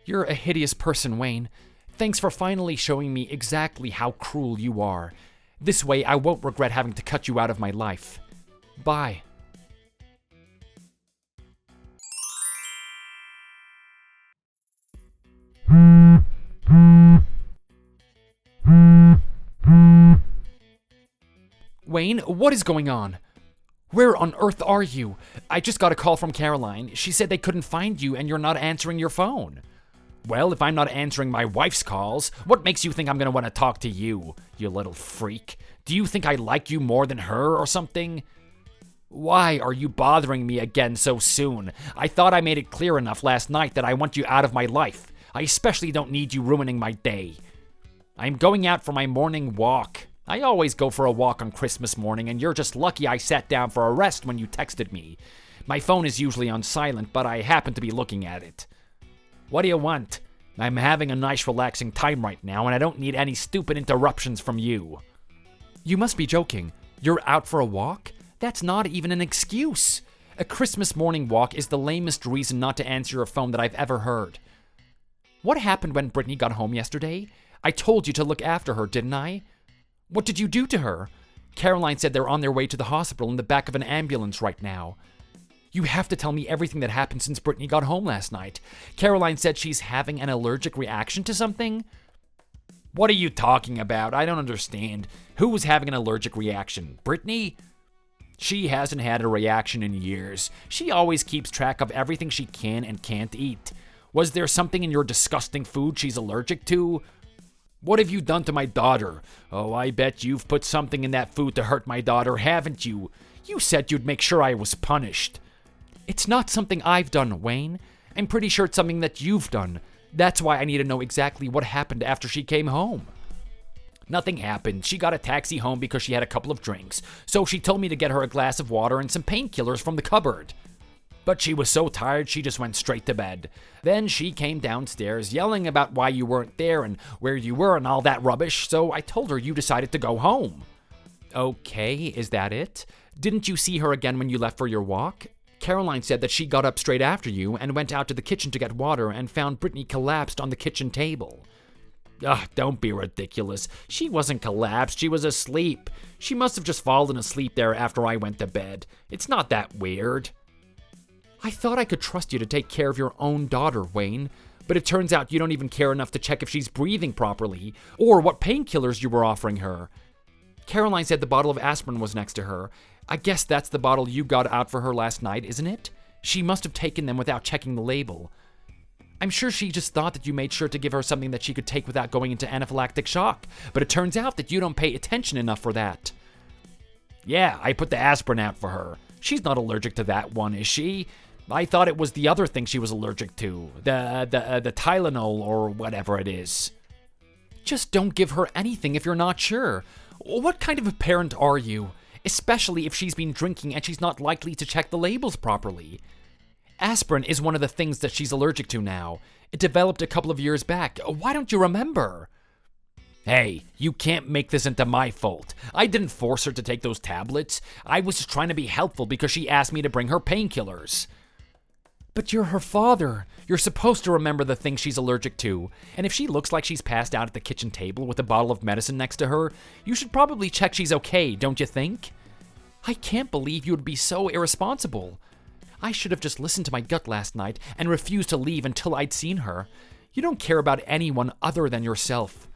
You're a hideous person, Wayne. Thanks for finally showing me exactly how cruel you are. This way, I won't regret having to cut you out of my life. Bye. Wayne, what is going on? Where on earth are you? I just got a call from Caroline. She said they couldn't find you and you're not answering your phone. Well, if I'm not answering my wife's calls, what makes you think I'm going to want to talk to you, you little freak? Do you think I like you more than her or something? Why are you bothering me again so soon? I thought I made it clear enough last night that I want you out of my life. I especially don't need you ruining my day. I'm going out for my morning walk. I always go for a walk on Christmas morning, and you're just lucky I sat down for a rest when you texted me. My phone is usually on silent, but I happen to be looking at it. What do you want? I'm having a nice relaxing time right now, and I don't need any stupid interruptions from you. You must be joking. You're out for a walk? That's not even an excuse. A Christmas morning walk is the lamest reason not to answer your phone that I've ever heard. What happened when Brittany got home yesterday? I told you to look after her, didn't I? What did you do to her? Caroline said they're on their way to the hospital in the back of an ambulance right now. You have to tell me everything that happened since Brittany got home last night. Caroline said she's having an allergic reaction to something? What are you talking about? I don't understand. Who was having an allergic reaction? Brittany? She hasn't had a reaction in years. She always keeps track of everything she can and can't eat. Was there something in your disgusting food she's allergic to? What have you done to my daughter? Oh, I bet you've put something in that food to hurt my daughter, haven't you? You said you'd make sure I was punished. It's not something I've done, Wayne. I'm pretty sure it's something that you've done. That's why I need to know exactly what happened after she came home. Nothing happened. She got a taxi home because she had a couple of drinks, so she told me to get her a glass of water and some painkillers from the cupboard. But she was so tired she just went straight to bed. Then she came downstairs yelling about why you weren't there and where you were and all that rubbish, so I told her you decided to go home. Okay, is that it? Didn't you see her again when you left for your walk? Caroline said that she got up straight after you and went out to the kitchen to get water and found Brittany collapsed on the kitchen table. Ugh, don't be ridiculous. She wasn't collapsed, she was asleep. She must have just fallen asleep there after I went to bed. It's not that weird. I thought I could trust you to take care of your own daughter, Wayne. But it turns out you don't even care enough to check if she's breathing properly, or what painkillers you were offering her. Caroline said the bottle of aspirin was next to her. I guess that's the bottle you got out for her last night, isn't it? She must have taken them without checking the label. I'm sure she just thought that you made sure to give her something that she could take without going into anaphylactic shock, but it turns out that you don't pay attention enough for that. Yeah, I put the aspirin out for her. She's not allergic to that one, is she? I thought it was the other thing she was allergic to, the Tylenol or whatever it is. Just don't give her anything if you're not sure. What kind of a parent are you? Especially if she's been drinking and she's not likely to check the labels properly. Aspirin is one of the things that she's allergic to now. It developed a couple of years back. Why don't you remember? Hey, you can't make this into my fault. I didn't force her to take those tablets. I was just trying to be helpful because she asked me to bring her painkillers. But you're her father. You're supposed to remember the things she's allergic to. And if she looks like she's passed out at the kitchen table with a bottle of medicine next to her, you should probably check she's okay, don't you think? I can't believe you would be so irresponsible. I should have just listened to my gut last night and refused to leave until I'd seen her. You don't care about anyone other than yourself.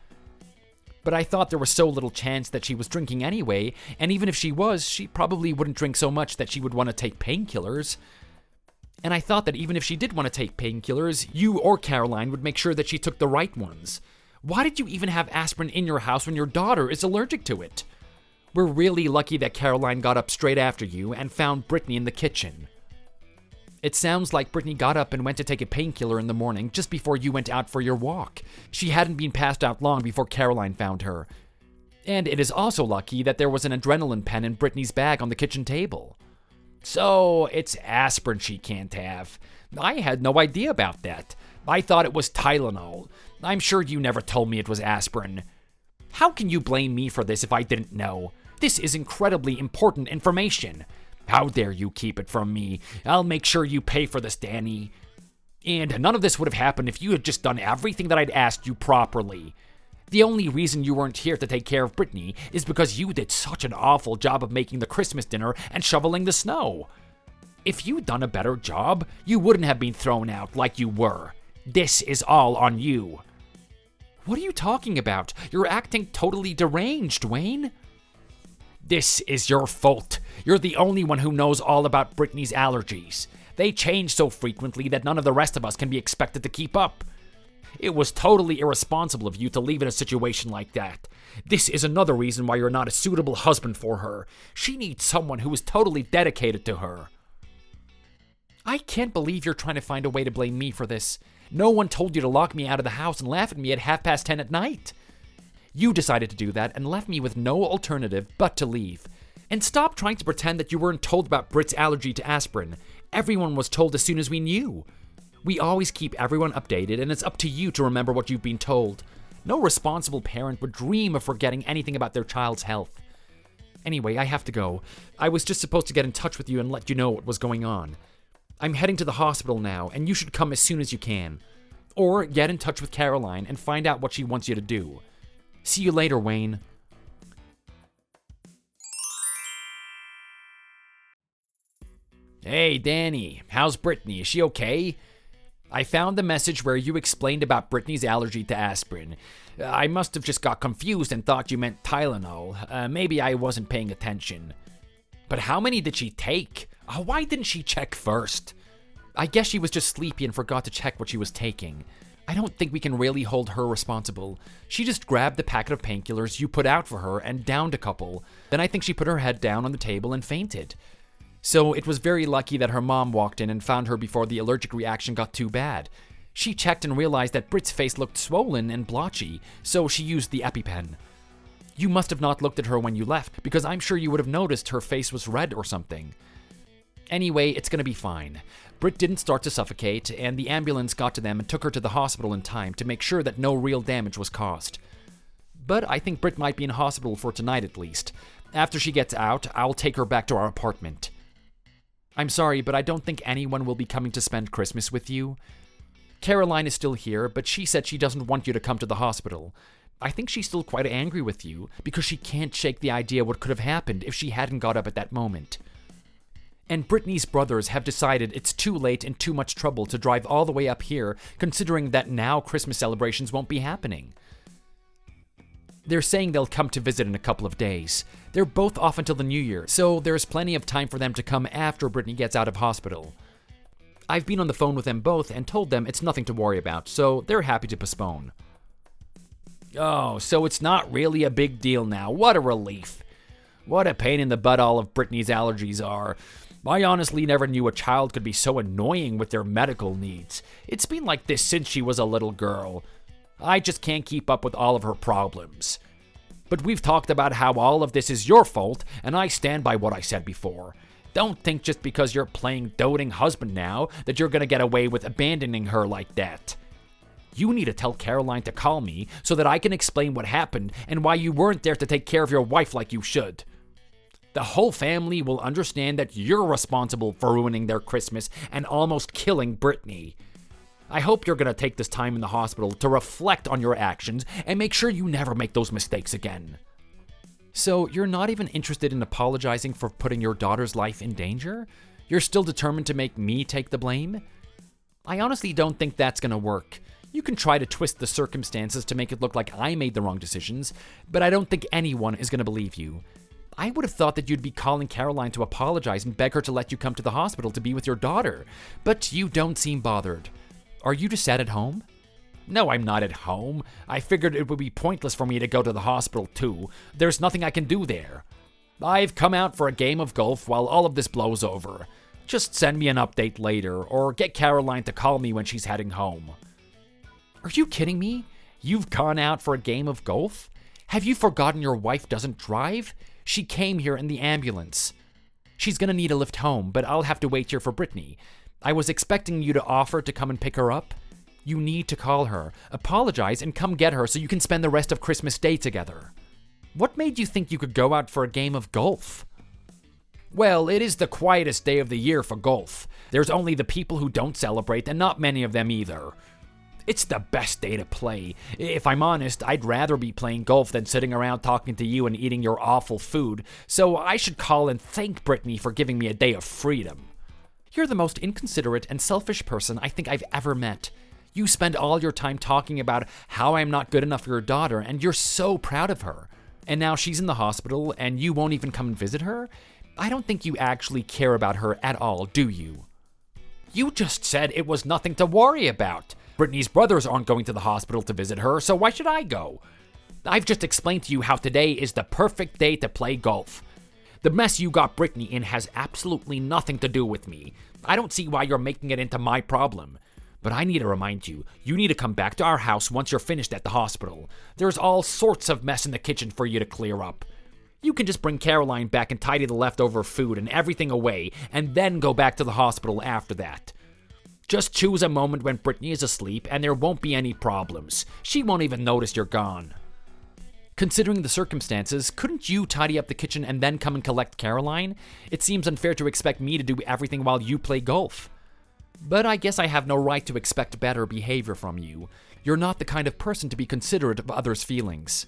But I thought there was so little chance that she was drinking anyway, and even if she was, she probably wouldn't drink so much that she would want to take painkillers. And I thought that even if she did want to take painkillers, you or Caroline would make sure that she took the right ones. Why did you even have aspirin in your house when your daughter is allergic to it? We're really lucky that Caroline got up straight after you and found Brittany in the kitchen. It sounds like Brittany got up and went to take a painkiller in the morning just before you went out for your walk. She hadn't been passed out long before Caroline found her. And it is also lucky that there was an adrenaline pen in Brittany's bag on the kitchen table. So, it's aspirin she can't have. I had no idea about that. I thought it was Tylenol. I'm sure you never told me it was aspirin. How can you blame me for this if I didn't know? This is incredibly important information. How dare you keep it from me? I'll make sure you pay for this, Danny. And none of this would have happened if you had just done everything that I'd asked you properly. The only reason you weren't here to take care of Brittany is because you did such an awful job of making the Christmas dinner and shoveling the snow. If you'd done a better job, you wouldn't have been thrown out like you were. This is all on you. What are you talking about? You're acting totally deranged, Wayne. This is your fault. You're the only one who knows all about Brittany's allergies. They change so frequently that none of the rest of us can be expected to keep up. It was totally irresponsible of you to leave in a situation like that. This is another reason why you're not a suitable husband for her. She needs someone who is totally dedicated to her. I can't believe you're trying to find a way to blame me for this. No one told you to lock me out of the house and laugh at me at 10:30 at night. You decided to do that and left me with no alternative but to leave. And stop trying to pretend that you weren't told about Britt's allergy to aspirin. Everyone was told as soon as we knew. We always keep everyone updated, and it's up to you to remember what you've been told. No responsible parent would dream of forgetting anything about their child's health. Anyway, I have to go. I was just supposed to get in touch with you and let you know what was going on. I'm heading to the hospital now, and you should come as soon as you can. Or get in touch with Caroline and find out what she wants you to do. See you later, Wayne. Hey, Danny. How's Brittany? Is she okay? I found the message where you explained about Brittany's allergy to aspirin. I must have just got confused and thought you meant Tylenol. Maybe I wasn't paying attention. But how many did she take? Why didn't she check first? I guess she was just sleepy and forgot to check what she was taking. I don't think we can really hold her responsible. She just grabbed the packet of painkillers you put out for her and downed a couple. Then I think she put her head down on the table and fainted. So it was very lucky that her mom walked in and found her before the allergic reaction got too bad. She checked and realized that Britt's face looked swollen and blotchy, so she used the EpiPen. You must have not looked at her when you left, because I'm sure you would have noticed her face was red or something. Anyway, it's gonna be fine. Britt didn't start to suffocate, and the ambulance got to them and took her to the hospital in time to make sure that no real damage was caused. But I think Britt might be in hospital for tonight at least. After she gets out, I'll take her back to our apartment. I'm sorry, but I don't think anyone will be coming to spend Christmas with you. Caroline is still here, but she said she doesn't want you to come to the hospital. I think she's still quite angry with you, because she can't shake the idea what could have happened if she hadn't got up at that moment.
And Brittany's brothers have decided it's too late and too much trouble to drive all the way up here, considering that now Christmas celebrations won't be happening. They're saying they'll come to visit in a couple of days. They're both off until the new year, so there's plenty of time for them to come after Brittany gets out of hospital. I've been on the phone with them both and told them it's nothing to worry about, so they're happy to postpone.
Oh, so it's not really a big deal now. What a relief. What a pain in the butt all of Brittany's allergies are. I honestly never knew a child could be so annoying with their medical needs. It's been like this since she was a little girl. I just can't keep up with all of her problems. But we've talked about how all of this is your fault, and I stand by what I said before. Don't think just because you're playing doting husband now that you're gonna get away with abandoning her like that. You need to tell Caroline to call me so that I can explain what happened and why you weren't there to take care of your wife like you should. The whole family will understand that you're responsible for ruining their Christmas and almost killing Brittany. I hope you're going to take this time in the hospital to reflect on your actions and make sure you never make those mistakes again.
So you're not even interested in apologizing for putting your daughter's life in danger? You're still determined to make me take the blame? I honestly don't think that's going to work. You can try to twist the circumstances to make it look like I made the wrong decisions, but I don't think anyone is going to believe you. I would have thought that you'd be calling Caroline to apologize and beg her to let you come to the hospital to be with your daughter, but you don't seem bothered. Are you just sat at home?
No, I'm not at home. I figured it would be pointless for me to go to the hospital too. There's nothing I can do there. I've come out for a game of golf while all of this blows over. Just send me an update later, or get Caroline to call me when she's heading home.
Are you kidding me? You've gone out for a game of golf? Have you forgotten your wife doesn't drive? She came here in the ambulance. She's gonna need a lift home, but I'll have to wait here for Brittany. I was expecting you to offer to come and pick her up. You need to call her, apologize, and come get her so you can spend the rest of Christmas Day together. What made you think you could go out for a game of golf?
Well, it is the quietest day of the year for golf. There's only the people who don't celebrate, and not many of them either. It's the best day to play. If I'm honest, I'd rather be playing golf than sitting around talking to you and eating your awful food, so I should call and thank Brittany for giving me a day of freedom.
You're the most inconsiderate and selfish person I think I've ever met. You spend all your time talking about how I'm not good enough for your daughter, and you're so proud of her. And now she's in the hospital, and you won't even come and visit her? I don't think you actually care about her at all, do you?
You just said it was nothing to worry about. Brittany's brothers aren't going to the hospital to visit her, so why should I go? I've just explained to you how today is the perfect day to play golf. The mess you got Brittany in has absolutely nothing to do with me. I don't see why you're making it into my problem. But I need to remind you, you need to come back to our house once you're finished at the hospital. There's all sorts of mess in the kitchen for you to clear up. You can just bring Caroline back and tidy the leftover food and everything away, and then go back to the hospital after that. Just choose a moment when Brittany is asleep and there won't be any problems. She won't even notice you're gone.
Considering the circumstances, couldn't you tidy up the kitchen and then come and collect Caroline? It seems unfair to expect me to do everything while you play golf. But I guess I have no right to expect better behavior from you. You're not the kind of person to be considerate of others' feelings.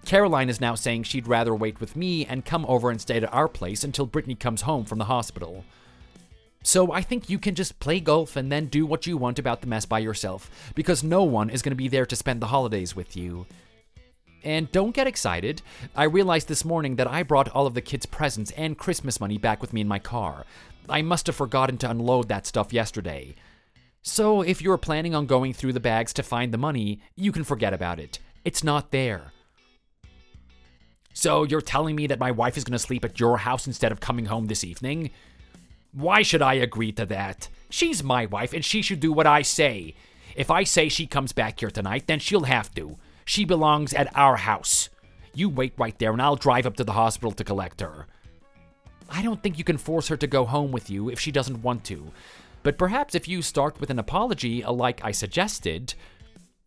Caroline is now saying she'd rather wait with me and come over and stay at our place until Brittany comes home from the hospital. So I think you can just play golf and then do what you want about the mess by yourself, because no one is going to be there to spend the holidays with you. And don't get excited. I realized this morning that I brought all of the kids' presents and Christmas money back with me in my car. I must have forgotten to unload that stuff yesterday. So if you're planning on going through the bags to find the money, you can forget about it. It's not there.
So you're telling me that my wife is going to sleep at your house instead of coming home this evening? Why should I agree to that? She's my wife and she should do what I say. If I say she comes back here tonight, then she'll have to. She belongs at our house. You wait right there and I'll drive up to the hospital to collect her.
I don't think you can force her to go home with you if she doesn't want to. But perhaps if you start with an apology like I suggested...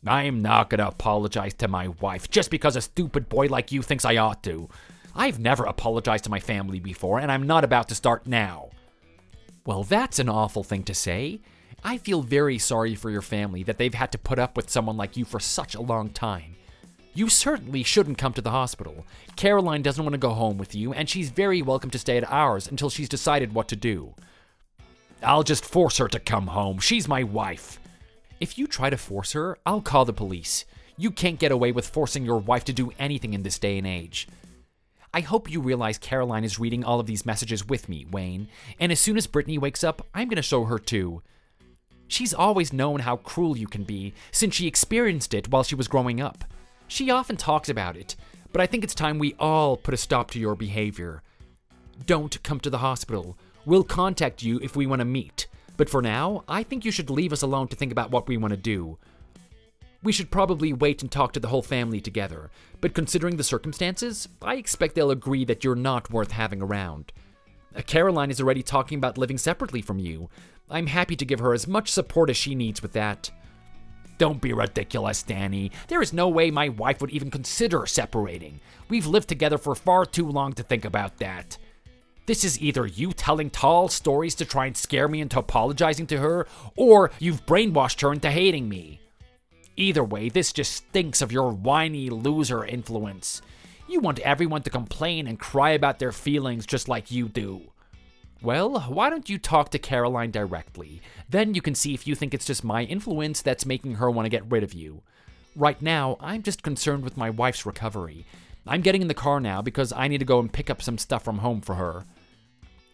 I'm not gonna apologize to my wife just because a stupid boy like you thinks I ought to. I've never apologized to my family before, and I'm not about to start now.
Well, that's an awful thing to say. I feel very sorry for your family that they've had to put up with someone like you for such a long time.
You certainly shouldn't come to the hospital. Caroline doesn't want to go home with you, and she's very welcome to stay at ours until she's decided what to do. I'll just force her to come home. She's my wife. If you try to force her, I'll call the police. You can't get away with forcing your wife to do anything in this day and age. I hope you realize Caroline is reading all of these messages with me, Wayne, and as soon as Brittany wakes up, I'm going to show her too. She's always known how cruel you can be, since she experienced it while she was growing up. She often talks about it, but I think it's time we all put a stop to your behavior. Don't come to the hospital. We'll contact you if we want to meet, but for now, I think you should leave us alone to think about what we want to do. We should probably wait and talk to the whole family together, but considering the circumstances, I expect they'll agree that you're not worth having around. Caroline is already talking about living separately from you. I'm happy to give her as much support as she needs with that. Don't be ridiculous, Danny. There is no way my wife would even consider separating. We've lived together for far too long to think about that. This is either you telling tall stories to try and scare me into apologizing to her, or you've brainwashed her into hating me. Either way, this just stinks of your whiny loser influence. You want everyone to complain and cry about their feelings just like you do. Well, why don't you talk to Caroline directly? Then you can see if you think it's just my influence that's making her want to get rid of you. Right now, I'm just concerned with my wife's recovery. I'm getting in the car now because I need to go and pick up some stuff from home for her.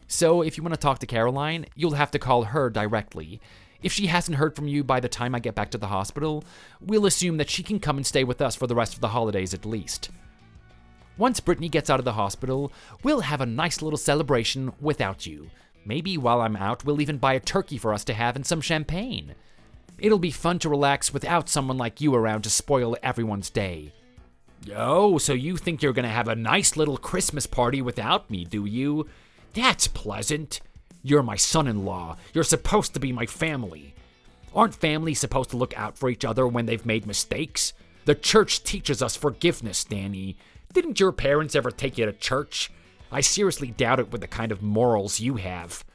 So if you want to talk to Caroline, you'll have to call her directly. If she hasn't heard from you by the time I get back to the hospital, we'll assume that she can come and stay with us for the rest of the holidays at least. Once Brittany gets out of the hospital, we'll have a nice little celebration without you. Maybe while I'm out, we'll even buy a turkey for us to have and some champagne. It'll be fun to relax without someone like you around to spoil everyone's day. Oh, so you think you're gonna have a nice little Christmas party without me, do you? That's pleasant. You're my son-in-law. You're supposed to be my family. Aren't families supposed to look out for each other when they've made mistakes? The church teaches us forgiveness, Danny. Didn't your parents ever take you to church? I seriously doubt it with the kind of morals you have.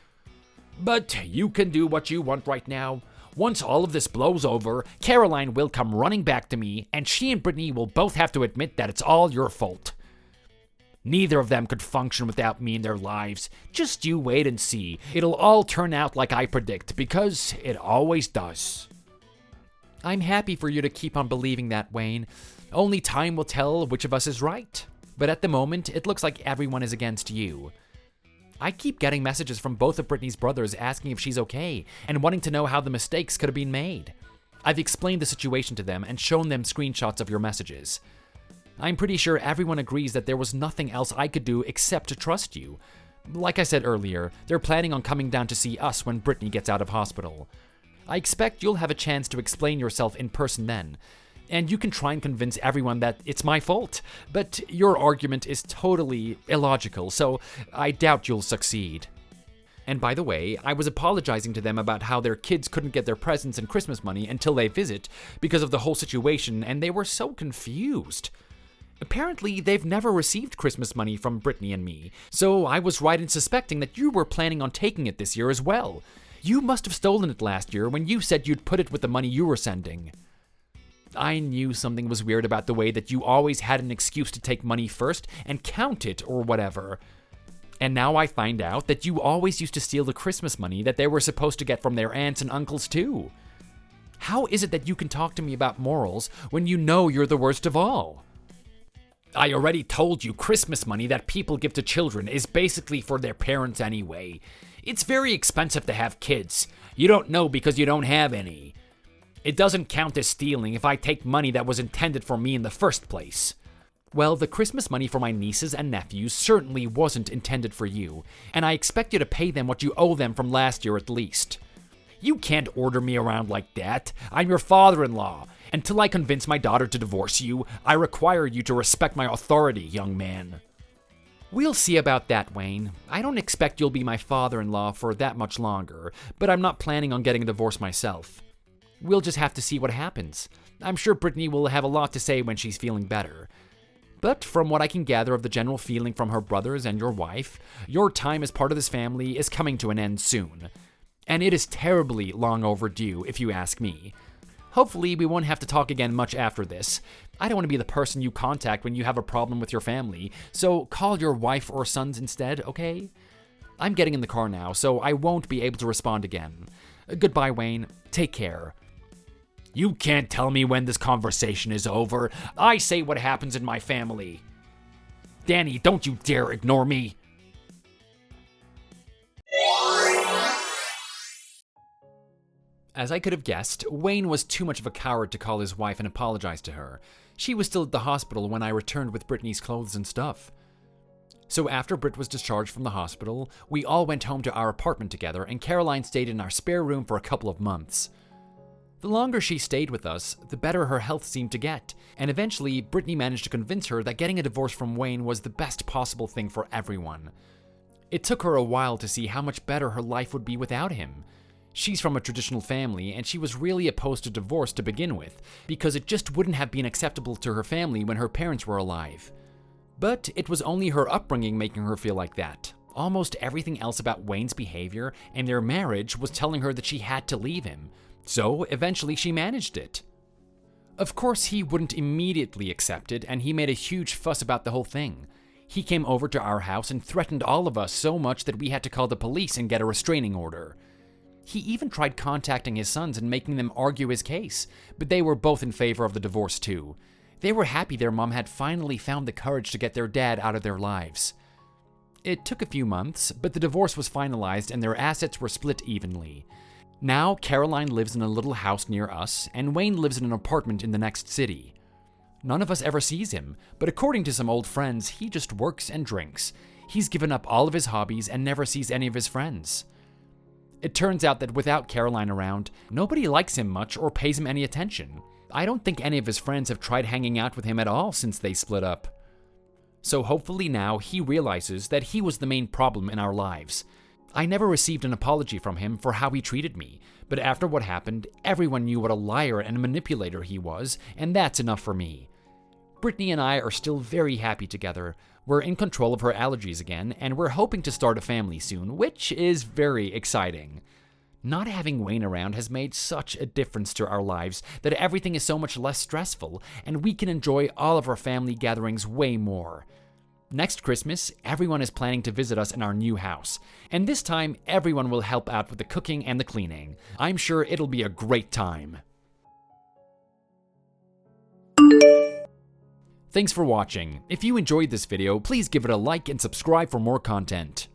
But you can do what you want right now. Once all of this blows over, Caroline will come running back to me, and she and Brittany will both have to admit that it's all your fault. Neither of them could function without me in their lives. Just you wait and see. It'll all turn out like I predict, because it always does.
I'm happy for you to keep on believing that, Wayne. Only time will tell which of us is right. But at the moment, it looks like everyone is against you. I keep getting messages from both of Brittany's brothers asking if she's okay, and wanting to know how the mistakes could have been made. I've explained the situation to them and shown them screenshots of your messages. I'm pretty sure everyone agrees that there was nothing else I could do except to trust you. Like I said earlier, they're planning on coming down to see us when Brittany gets out of hospital. I expect you'll have a chance to explain yourself in person then, and you can try and convince everyone that it's my fault, but your argument is totally illogical, so I doubt you'll succeed. And by the way, I was apologizing to them about how their kids couldn't get their presents and Christmas money until they visit because of the whole situation, and they were so confused. Apparently, they've never received Christmas money from Brittany and me, so I was right in suspecting that you were planning on taking it this year as well. You must have stolen it last year when you said you'd put it with the money you were sending. I knew something was weird about the way that you always had an excuse to take money first and count it or whatever. And now I find out that you always used to steal the Christmas money that they were supposed to get from their aunts and uncles too. How is it that you can talk to me about morals when you know you're the worst of all? I already told you Christmas money that people give to children is basically for their parents anyway. It's very expensive to have kids. You don't know because you don't have any. It doesn't count as stealing if I take money that was intended for me in the first place. Well, the Christmas money for my nieces and nephews certainly wasn't intended for you, and I expect you to pay them what you owe them from last year at least. You can't order me around like that. I'm your father-in-law. Until I convince my daughter to divorce you, I require you to respect my authority, young man. We'll see about that, Wayne. I don't expect you'll be my father-in-law for that much longer, but I'm not planning on getting a divorce myself. We'll just have to see what happens. I'm sure Brittany will have a lot to say when she's feeling better. But from what I can gather of the general feeling from her brothers and your wife, your time as part of this family is coming to an end soon. And it is terribly long overdue, if you ask me. Hopefully, we won't have to talk again much after this. I don't want to be the person you contact when you have a problem with your family, so call your wife or sons instead, okay? I'm getting in the car now, so I won't be able to respond again. Goodbye, Wayne. Take care.
You can't tell me when this conversation is over. I say what happens in my family. Danny, don't you dare ignore me.
As I could have guessed, Wayne was too much of a coward to call his wife and apologize to her. She was still at the hospital when I returned with Brittany's clothes and stuff. So after Britt was discharged from the hospital, we all went home to our apartment together, and Caroline stayed in our spare room for a couple of months. The longer she stayed with us, the better her health seemed to get, and eventually Brittany managed to convince her that getting a divorce from Wayne was the best possible thing for everyone. It took her a while to see how much better her life would be without him. She's from a traditional family, and she was really opposed to divorce to begin with, because it just wouldn't have been acceptable to her family when her parents were alive. But it was only her upbringing making her feel like that. Almost everything else about Wayne's behavior and their marriage was telling her that she had to leave him. So eventually she managed it. Of course, he wouldn't immediately accept it, and he made a huge fuss about the whole thing. He came over to our house and threatened all of us so much that we had to call the police and get a restraining order. He even tried contacting his sons and making them argue his case, but they were both in favor of the divorce too. They were happy their mom had finally found the courage to get their dad out of their lives. It took a few months, but the divorce was finalized and their assets were split evenly. Now, Caroline lives in a little house near us, and Wayne lives in an apartment in the next city. None of us ever sees him, but according to some old friends, he just works and drinks. He's given up all of his hobbies and never sees any of his friends. It turns out that without Caroline around, nobody likes him much or pays him any attention. I don't think any of his friends have tried hanging out with him at all since they split up. So hopefully now he realizes that he was the main problem in our lives. I never received an apology from him for how he treated me, but after what happened, everyone knew what a liar and manipulator he was, and that's enough for me. Brittany and I are still very happy together. We're in control of her allergies again, and we're hoping to start a family soon, which is very exciting. Not having Wayne around has made such a difference to our lives that everything is so much less stressful, and we can enjoy all of our family gatherings way more. Next Christmas, everyone is planning to visit us in our new house, and this time everyone will help out with the cooking and the cleaning. I'm sure it'll be a great time. Thanks for watching. If you enjoyed this video, please give it a like and subscribe for more content.